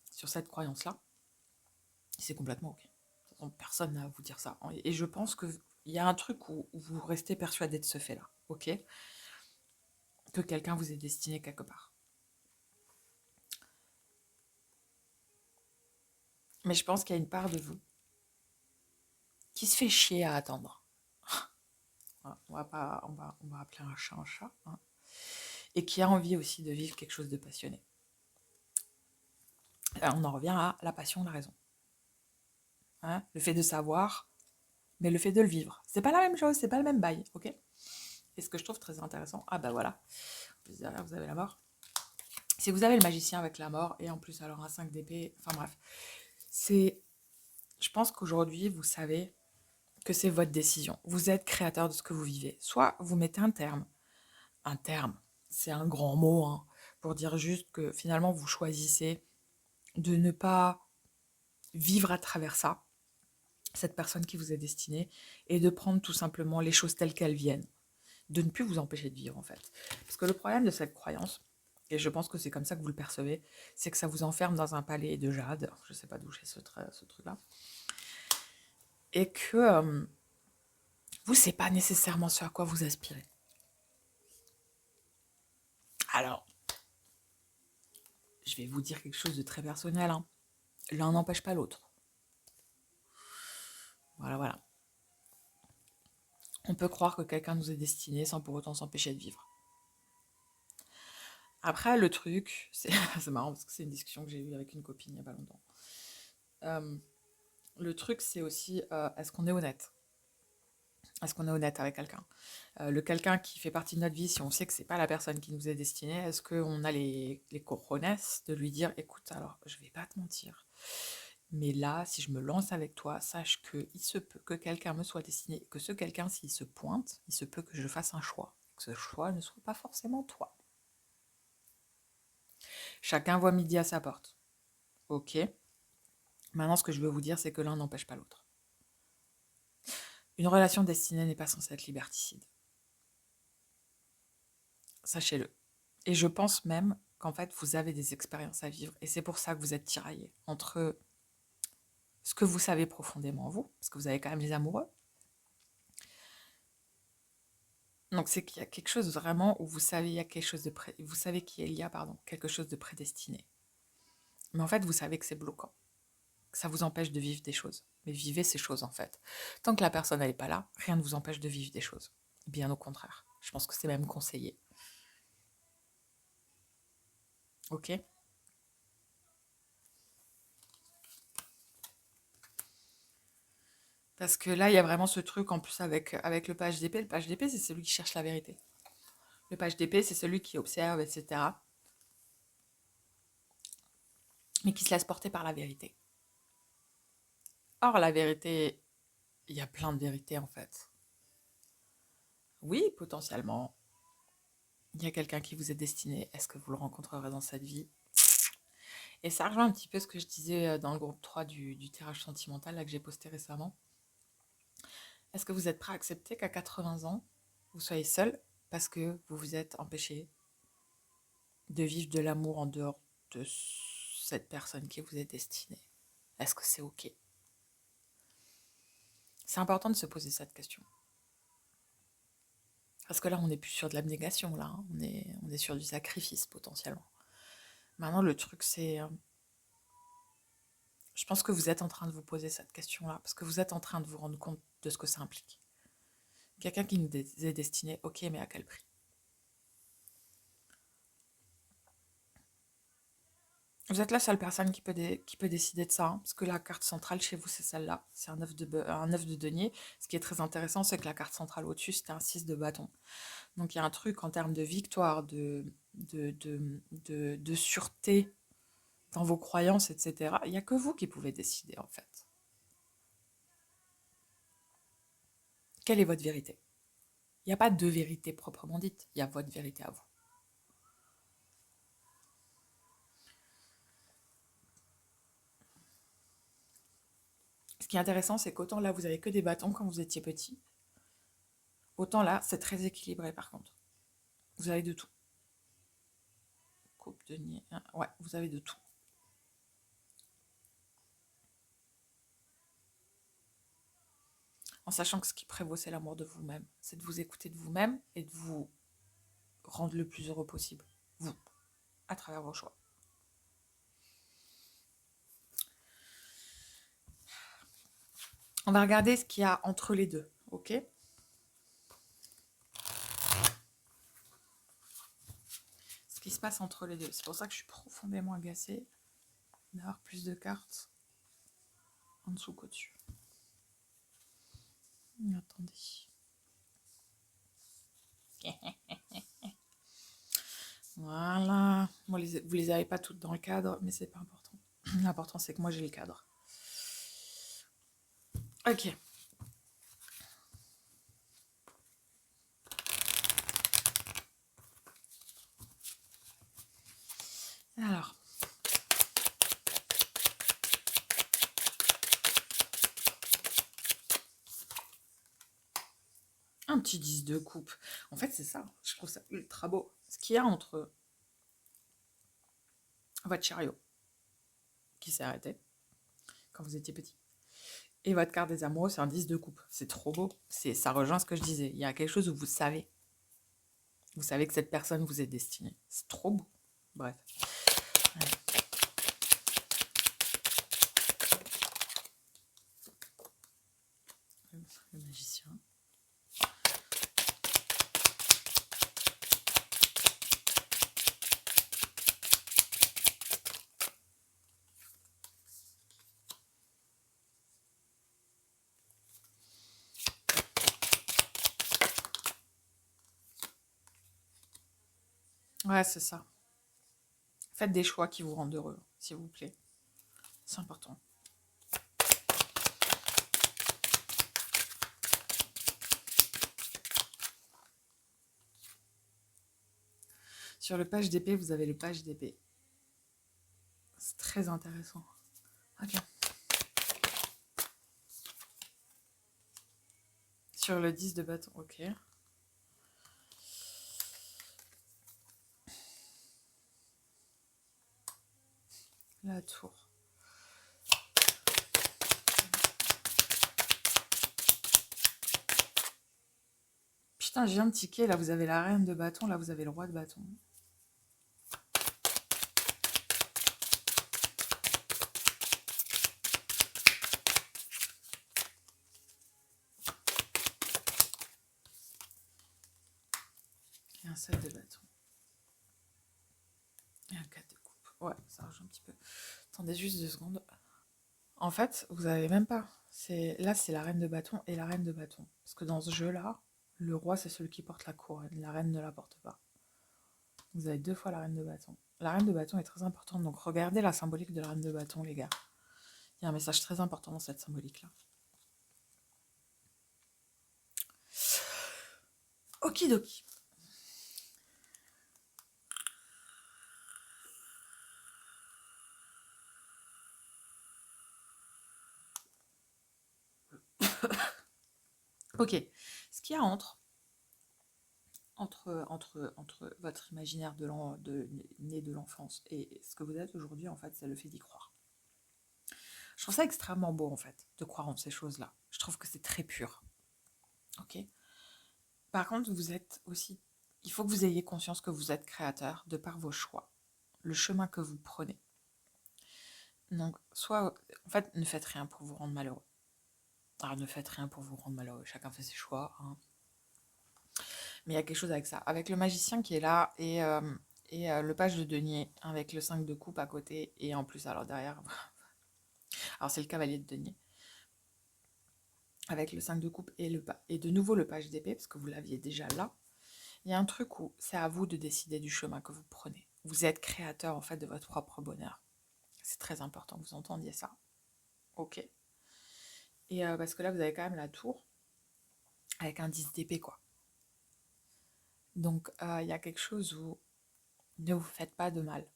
sur cette croyance-là, c'est complètement ok. De toute façon, personne n'a à vous dire ça. Et je pense qu'il y a un truc où vous restez persuadé de ce fait-là, ok? Que quelqu'un vous est destiné quelque part. Mais je pense qu'il y a une part de vous qui se fait chier à attendre. Voilà, on va appeler un chat, hein, et qui a envie aussi de vivre quelque chose de passionné. Alors, on en revient à la passion, la raison. Hein, le fait de savoir, mais le fait de le vivre. C'est pas la même chose, c'est pas le même bail, ok? Et ce que je trouve très intéressant, ah bah voilà, derrière vous avez la mort. Si vous avez le magicien avec la mort, et en plus alors un 5 d'épée, enfin bref, c'est... Je pense qu'aujourd'hui, vous savez que c'est votre décision. Vous êtes créateur de ce que vous vivez. Soit vous mettez un terme, c'est un grand mot, hein, pour dire juste que finalement vous choisissez de ne pas vivre à travers ça, cette personne qui vous est destinée, et de prendre tout simplement les choses telles qu'elles viennent, de ne plus vous empêcher de vivre en fait. Parce que le problème de cette croyance, et je pense que c'est comme ça que vous le percevez, c'est que ça vous enferme dans un palais de jade, je sais pas d'où j'ai ce truc-là, et que vous, c'est pas nécessairement ce à quoi vous aspirez. Alors, je vais vous dire quelque chose de très personnel, hein. L'un n'empêche pas l'autre. Voilà, voilà. On peut croire que quelqu'un nous est destiné sans pour autant s'empêcher de vivre. Après, le truc, c'est c'est marrant parce que c'est une discussion que j'ai eue avec une copine il n'y a pas longtemps. Euh, le truc, c'est aussi, est-ce qu'on est honnête? Est-ce qu'on est honnête avec quelqu'un? Le quelqu'un qui fait partie de notre vie, si on sait que c'est pas la personne qui nous est destinée, est-ce qu'on a les cojones de lui dire, écoute, alors, je vais pas te mentir, mais là, si je me lance avec toi, sache que il se peut que quelqu'un me soit destiné, et que ce quelqu'un, s'il se pointe, il se peut que je fasse un choix, que ce choix ne soit pas forcément toi. Chacun voit midi à sa porte. Ok. Maintenant, ce que je veux vous dire, c'est que l'un n'empêche pas l'autre. Une relation destinée n'est pas censée être liberticide. Sachez-le. Et je pense même qu'en fait, vous avez des expériences à vivre. Et c'est pour ça que vous êtes tiraillés entre ce que vous savez profondément, vous, parce que vous avez quand même les amoureux. Donc, c'est qu'il y a quelque chose vraiment où vous savez, il y a quelque chose de vous savez qu'il y a, pardon, quelque chose de prédestiné. Mais en fait, vous savez que c'est bloquant, que ça vous empêche de vivre des choses. Mais vivez ces choses, en fait. Tant que la personne n'est pas là, rien ne vous empêche de vivre des choses. Bien au contraire. Je pense que c'est même conseillé. Ok? Parce que là, il y a vraiment ce truc en plus avec le page d'épée. Le page d'épée, c'est celui qui cherche la vérité. Le page d'épée, c'est celui qui observe, etc. Mais qui se laisse porter par la vérité. Or, la vérité, il y a plein de vérités en fait. Oui, potentiellement, il y a quelqu'un qui vous est destiné. Est-ce que vous le rencontrerez dans cette vie? Et ça rejoint un petit peu ce que je disais dans le groupe 3 du tirage sentimental là, que j'ai posté récemment. Est-ce que vous êtes prêt à accepter qu'à 80 ans, vous soyez seul parce que vous vous êtes empêché de vivre de l'amour en dehors de cette personne qui vous est destinée? Est-ce que c'est OK? C'est important de se poser cette question. Parce que là, on n'est plus sur de l'abnégation, là. Hein. On est sur du sacrifice, potentiellement. Maintenant, le truc, c'est... je pense que vous êtes en train de vous poser cette question-là, parce que vous êtes en train de vous rendre compte de ce que ça implique. Quelqu'un qui nous est destiné, OK, mais à quel prix? Vous êtes la seule personne qui peut décider de ça, hein, parce que la carte centrale chez vous, c'est celle-là. C'est un œuf de denier. Ce qui est très intéressant, c'est que la carte centrale au-dessus, c'était un 6 de bâton. Donc il y a un truc en termes de victoire, de sûreté dans vos croyances, etc. Il n'y a que vous qui pouvez décider, en fait. Quelle est votre vérité? Il n'y a pas de vérité proprement dite, il y a votre vérité à vous. Ce qui est intéressant, c'est qu'autant là, vous avez que des bâtons quand vous étiez petit, autant là, c'est très équilibré par contre. Vous avez de tout. Coupe, denier, ouais, vous avez de tout. En sachant que ce qui prévaut, c'est l'amour de vous-même. C'est de vous écouter de vous-même et de vous rendre le plus heureux possible. Vous, à travers vos choix. On va regarder ce qu'il y a entre les deux, ok? Ce qui se passe entre les deux. C'est pour ça que je suis profondément agacée d'avoir plus de cartes en dessous qu'au-dessus. Attendez. Voilà. Bon, vous les avez pas toutes dans le cadre, mais c'est pas important. L'important, c'est que moi, j'ai le cadre. Ok. Alors. Un petit 10 de coupe. En fait, c'est ça. Je trouve ça ultra beau. Ce qu'il y a entre votre chariot, qui s'est arrêté quand vous étiez petit, et votre carte des amoureux, c'est un 10 de coupe. C'est trop beau. Ça rejoint ce que je disais. Il y a quelque chose où vous savez. Vous savez que cette personne vous est destinée. C'est trop beau. Bref. Ouais. Le magicien. Ouais, c'est ça. Faites des choix qui vous rendent heureux, s'il vous plaît. C'est important. Sur le page d'épée, vous avez le page d'épée. C'est très intéressant. Ok. Sur le 10 de bâton, ok. La tour. Putain, je viens de tiquer. Là, vous avez la reine de bâton. Là, vous avez le roi de bâton. Et un 7 de bâton. Et un 4 de coupe. Ouais, ça range un petit peu. Attendez juste 2 secondes. En fait, vous avez même pas. Là, c'est la reine de bâton et la reine de bâton. Parce que dans ce jeu-là, le roi, c'est celui qui porte la couronne. La reine ne la porte pas. Vous avez 2 fois la reine de bâton. La reine de bâton est très importante. Donc, regardez la symbolique de la reine de bâton, les gars. Il y a un message très important dans cette symbolique-là. Okidoki. Ok. Ce qu'il y a entre votre imaginaire né de l'enfance et ce que vous êtes aujourd'hui, en fait, c'est le fait d'y croire. Je trouve ça extrêmement beau, en fait, de croire en ces choses-là. Je trouve que c'est très pur. Ok. Par contre, vous êtes aussi. Il faut que vous ayez conscience que vous êtes créateur de par vos choix, le chemin que vous prenez. Donc, soit. En fait, ne faites rien pour vous rendre malheureux. Alors, ne faites rien pour vous rendre malheureux. Chacun fait ses choix. Hein. Mais il y a quelque chose avec ça. Avec le magicien qui est là et le page de denier avec le 5 de coupe à côté et en plus, alors derrière. Alors, c'est le cavalier de denier. Avec le 5 de coupe et de nouveau le page d'épée, parce que vous l'aviez déjà là. Il y a un truc où c'est à vous de décider du chemin que vous prenez. Vous êtes créateur en fait de votre propre bonheur. C'est très important que vous entendiez ça. Ok. Et parce que là, vous avez quand même la tour avec un 10 d'épée, quoi. Donc, il y a quelque chose où ne vous faites pas de mal.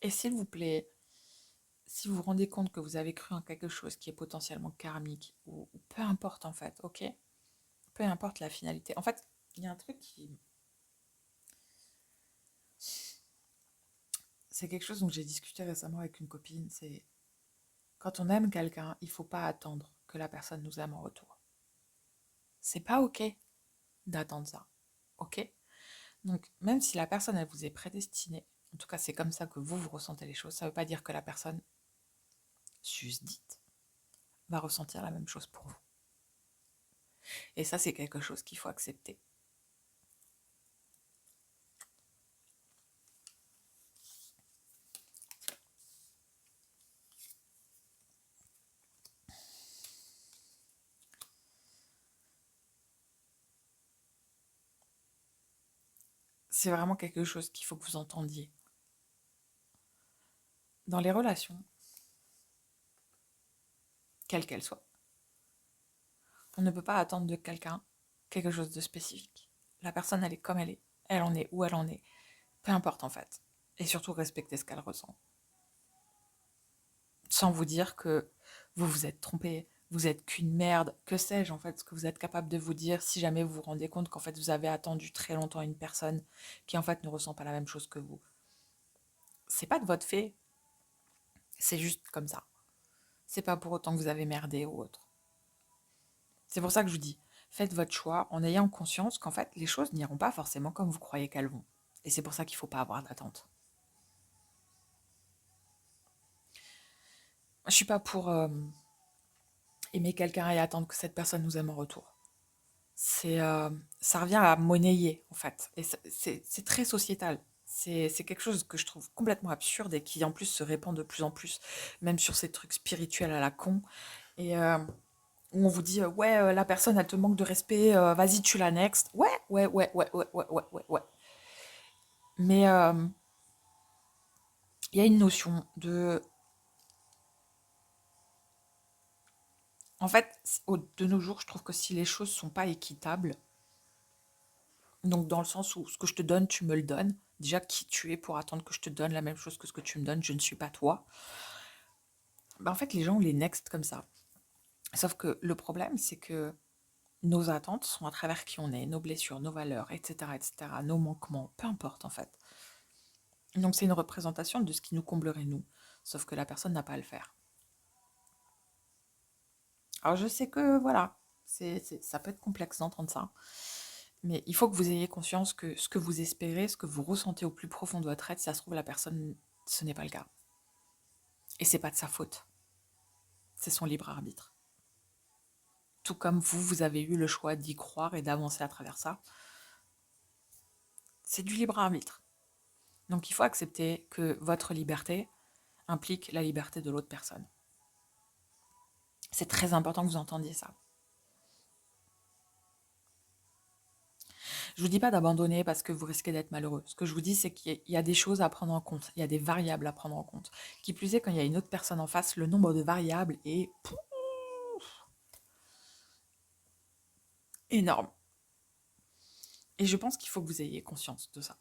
Et s'il vous plaît, si vous vous rendez compte que vous avez cru en quelque chose qui est potentiellement karmique, ou peu importe en fait, ok? Peu importe la finalité. En fait, il y a un truc qui... C'est quelque chose dont j'ai discuté récemment avec une copine, c'est quand on aime quelqu'un, il ne faut pas attendre que la personne nous aime en retour. C'est pas ok d'attendre ça, ok? Donc même si la personne elle vous est prédestinée, en tout cas c'est comme ça que vous ressentez les choses, ça ne veut pas dire que la personne susdite va ressentir la même chose pour vous. Et ça c'est quelque chose qu'il faut accepter. C'est vraiment quelque chose qu'il faut que vous entendiez. Dans les relations, quelles qu'elles soient, on ne peut pas attendre de quelqu'un quelque chose de spécifique. La personne, elle est comme elle en est où elle en est, peu importe en fait. Et surtout respecter ce qu'elle ressent. Sans vous dire que vous vous êtes trompé, vous êtes qu'une merde, que sais-je en fait, ce que vous êtes capable de vous dire si jamais vous vous rendez compte qu'en fait vous avez attendu très longtemps une personne qui en fait ne ressent pas la même chose que vous. C'est pas de votre fait, c'est juste comme ça. C'est pas pour autant que vous avez merdé ou autre. C'est pour ça que je vous dis, faites votre choix en ayant conscience qu'en fait, les choses n'iront pas forcément comme vous croyez qu'elles vont. Et c'est pour ça qu'il ne faut pas avoir d'attente. Je ne suis pas pour aimer quelqu'un et attendre que cette personne nous aime en retour. Ça revient à monnayer, en fait. Et c'est très sociétal. C'est quelque chose que je trouve complètement absurde et qui en plus se répand de plus en plus, même sur ces trucs spirituels à la con. Et où on vous dit ouais, la personne, elle te manque de respect, vas-y, tu la next. Ouais, ouais, ouais, ouais, ouais, ouais, ouais, ouais, ouais. Mais il y a une notion de... En fait, de nos jours, je trouve que si les choses sont pas équitables, donc dans le sens où ce que je te donne, tu me le donnes, déjà qui tu es pour attendre que je te donne la même chose que ce que tu me donnes, je ne suis pas toi. Ben, en fait, les gens, on les next comme ça. Sauf que le problème, c'est que nos attentes sont à travers qui on est, nos blessures, nos valeurs, etc., etc., nos manquements, peu importe en fait. Donc c'est une représentation de ce qui nous comblerait nous, sauf que la personne n'a pas à le faire. Alors je sais que voilà, ça peut être complexe d'entendre ça, mais il faut que vous ayez conscience que ce que vous espérez, ce que vous ressentez au plus profond de votre être, si ça se trouve la personne, ce n'est pas le cas. Et c'est pas de sa faute, c'est son libre arbitre. Tout comme vous, vous avez eu le choix d'y croire et d'avancer à travers ça, c'est du libre arbitre. Donc il faut accepter que votre liberté implique la liberté de l'autre personne. C'est très important que vous entendiez ça. Je vous dis pas d'abandonner parce que vous risquez d'être malheureux. Ce que je vous dis, c'est qu'il y a des choses à prendre en compte. Il y a des variables à prendre en compte. Qui plus est, quand il y a une autre personne en face, le nombre de variables est énorme. Et je pense qu'il faut que vous ayez conscience de ça.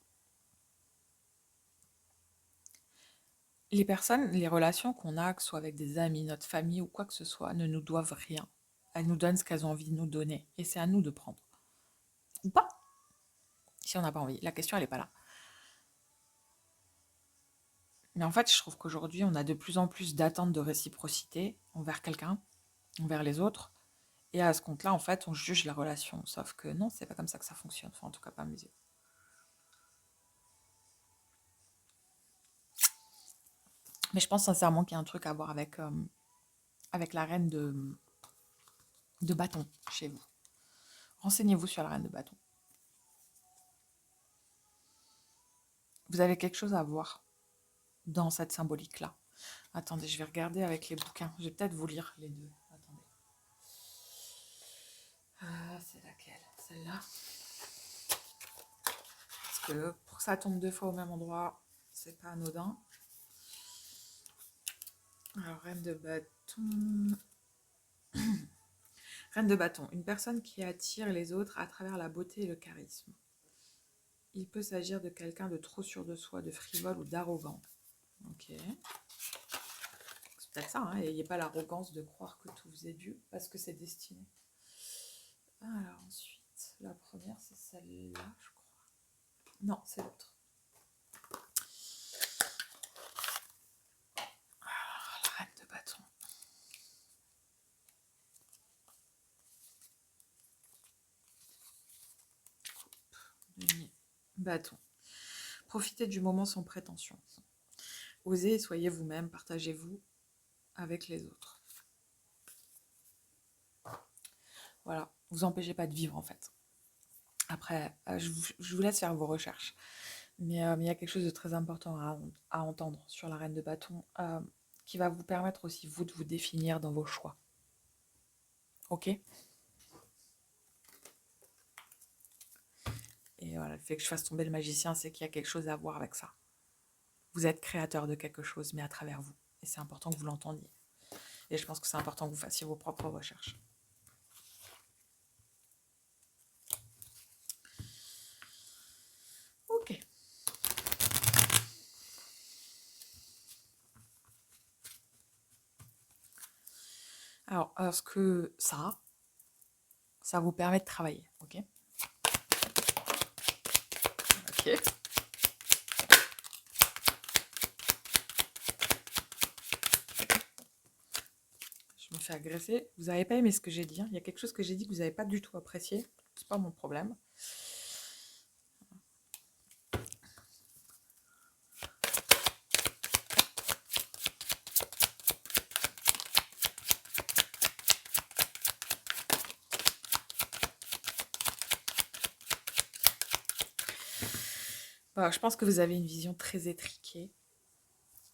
Les personnes, les relations qu'on a, que ce soit avec des amis, notre famille ou quoi que ce soit, ne nous doivent rien. Elles nous donnent ce qu'elles ont envie de nous donner. Et c'est à nous de prendre. Ou pas, si on n'a pas envie. La question, elle n'est pas là. Mais en fait, je trouve qu'aujourd'hui, on a de plus en plus d'attentes de réciprocité envers quelqu'un, envers les autres. Et à ce compte-là, en fait, on juge la relation. Sauf que non, c'est pas comme ça que ça fonctionne. Enfin, en tout cas, pas à mes yeux. Mais je pense sincèrement qu'il y a un truc à voir avec la reine de bâton chez vous. Renseignez-vous sur la reine de bâton. Vous avez quelque chose à voir dans cette symbolique-là. Attendez, je vais regarder avec les bouquins. Je vais peut-être vous lire les deux. Attendez. Ah, c'est laquelle? Celle-là. Parce que pour que ça tombe deux fois au même endroit, c'est pas anodin. Alors, reine de bâton. Reine de bâton, une personne qui attire les autres à travers la beauté et le charisme. Il peut s'agir de quelqu'un de trop sûr de soi, de frivole ou d'arrogant. Ok. C'est peut-être ça, hein, et n'ayez pas l'arrogance de croire que tout vous est dû, parce que c'est destiné. Alors ensuite, la première c'est celle-là, je crois. Non, c'est l'autre. Alors, la reine de bâton. Denier. Bâton. Profitez du moment sans prétention. Osez et soyez vous-même, partagez-vous avec les autres. Voilà, vous empêchez pas de vivre en fait. Après, je vous laisse faire vos recherches. Mais il y a quelque chose de très important à entendre sur la reine de bâton qui va vous permettre aussi, vous, de vous définir dans vos choix. Ok? Et voilà, le fait que je fasse tomber le magicien, c'est qu'il y a quelque chose à voir avec ça. Vous êtes créateur de quelque chose, mais à travers vous. Et c'est important que vous l'entendiez. Et je pense que c'est important que vous fassiez vos propres recherches. Ok. Alors, ce que ça vous permet de travailler. Ok? Ok. Je me fais agresser. Vous n'avez pas aimé ce que j'ai dit. Il y a quelque chose que j'ai dit que vous n'avez pas du tout apprécié. C'est pas mon problème. Voilà, je pense que vous avez une vision très étriquée,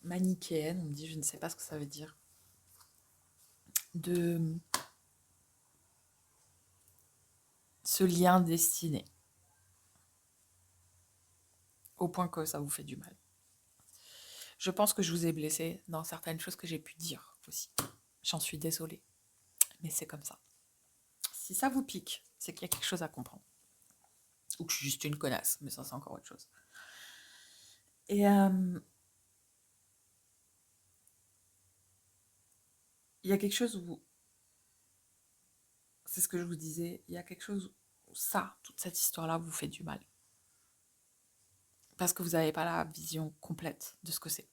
manichéenne, on me dit, je ne sais pas ce que ça veut dire, de ce lien destiné, au point que ça vous fait du mal. Je pense que je vous ai blessé dans certaines choses que j'ai pu dire aussi. J'en suis désolée, mais c'est comme ça. Si ça vous pique, c'est qu'il y a quelque chose à comprendre. Ou que je suis juste une connasse, mais ça c'est encore autre chose. Et il y a quelque chose où, c'est ce que je vous disais, il y a quelque chose où ça, toute cette histoire-là vous fait du mal. Parce que vous n'avez pas la vision complète de ce que c'est.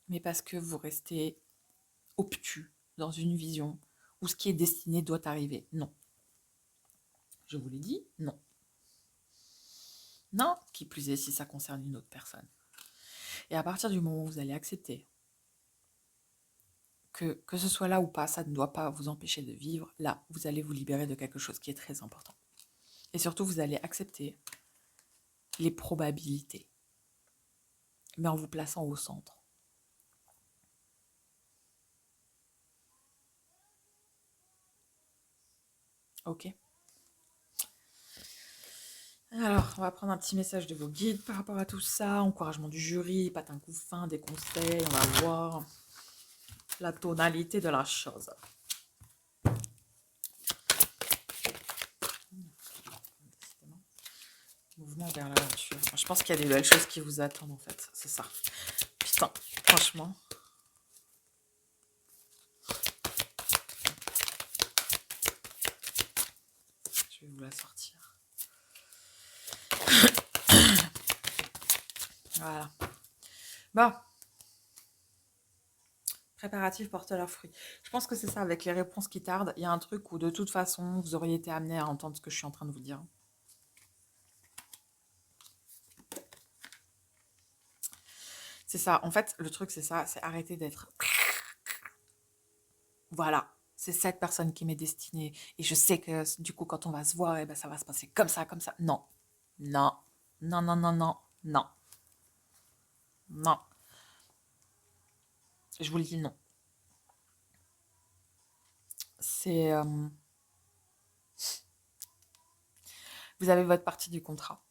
Mais parce que vous restez obtus dans une vision où ce qui est destiné doit arriver. Non. Je vous l'ai dit, non. Non, qui plus est si ça concerne une autre personne. Et à partir du moment où vous allez accepter que ce soit là ou pas, ça ne doit pas vous empêcher de vivre, là, vous allez vous libérer de quelque chose qui est très important. Et surtout, vous allez accepter les probabilités, mais en vous plaçant au centre. Ok? Alors, on va prendre un petit message de vos guides par rapport à tout ça. Encouragement du jury, patin coup fin, des conseils. On va voir la tonalité de la chose. Mouvement vers l'aventure. Je pense qu'il y a des belles choses qui vous attendent en fait. C'est ça. Putain, franchement. Je vais vous la sortir. Voilà. Bon. Préparatifs portent leurs fruits. Je pense que c'est ça, avec les réponses qui tardent, il y a un truc où de toute façon, vous auriez été amené à entendre ce que je suis en train de vous dire. C'est ça. En fait, le truc, c'est ça, c'est arrêter d'être... Voilà. C'est cette personne qui m'est destinée. Et je sais que du coup, quand on va se voir, eh ben, ça va se passer comme ça, comme ça. Non. Non. Non, non, non, non. Non. Non. Je vous le dis, non. C'est... vous avez votre partie du contrat.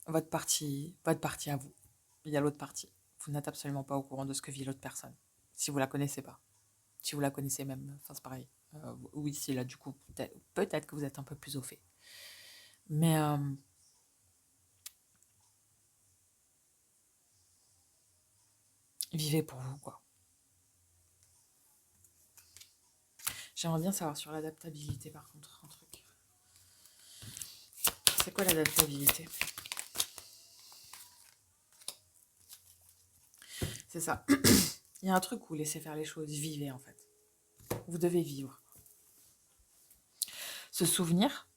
Votre partie à vous. Il y a l'autre partie. Vous n'êtes absolument pas au courant de ce que vit l'autre personne. Si vous la connaissez pas. Si vous la connaissez même, enfin c'est pareil. Oui, si là du coup, peut-être que vous êtes un peu plus au fait. Mais vivez pour vous, quoi. J'aimerais bien savoir sur l'adaptabilité, par contre, un truc. C'est quoi l'adaptabilité? C'est ça. Il y a un truc où laissez faire les choses, vivez en fait. Vous devez vivre. Se souvenir,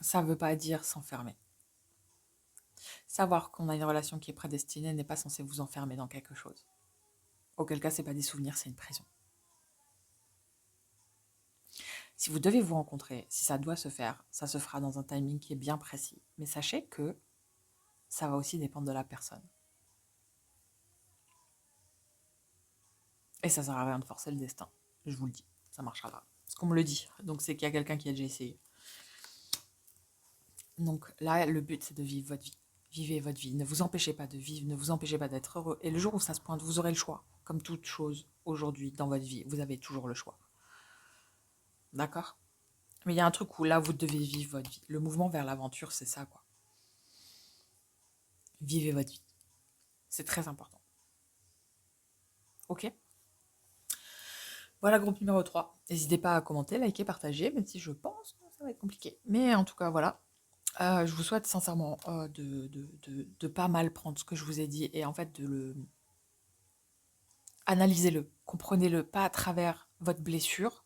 ça ne veut pas dire s'enfermer. Savoir qu'on a une relation qui est prédestinée n'est pas censé vous enfermer dans quelque chose. Auquel cas, c'est pas des souvenirs, c'est une prison. Si vous devez vous rencontrer, si ça doit se faire, ça se fera dans un timing qui est bien précis. Mais sachez que ça va aussi dépendre de la personne. Et ça sert à rien de forcer le destin. Je vous le dis, ça marchera pas. Parce qu'on me le dit. Donc c'est qu'il y a quelqu'un qui a déjà essayé. Donc là, le but, c'est de vivre votre vie. Vivez votre vie. Ne vous empêchez pas de vivre, ne vous empêchez pas d'être heureux. Et le jour où ça se pointe, vous aurez le choix. Comme toute chose aujourd'hui dans votre vie, vous avez toujours le choix. D'accord? Mais il y a un truc où là, vous devez vivre votre vie. Le mouvement vers l'aventure, c'est ça, quoi. Vivez votre vie. C'est très important. Ok? Voilà, groupe numéro 3. N'hésitez pas à commenter, liker, partager, même si je pense que ça va être compliqué. Mais en tout cas, voilà. Je vous souhaite sincèrement de pas mal prendre ce que je vous ai dit et en fait de le... Analysez-le, comprenez-le, pas à travers votre blessure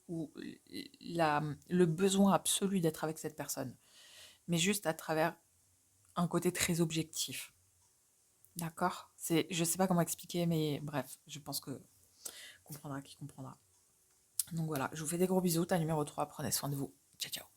ou le besoin absolu d'être avec cette personne, mais juste à travers un côté très objectif. D'accord? Je sais pas comment expliquer, mais bref, je pense que comprendra qui comprendra. Donc voilà, je vous fais des gros bisous, ta numéro 3, prenez soin de vous. Ciao, ciao.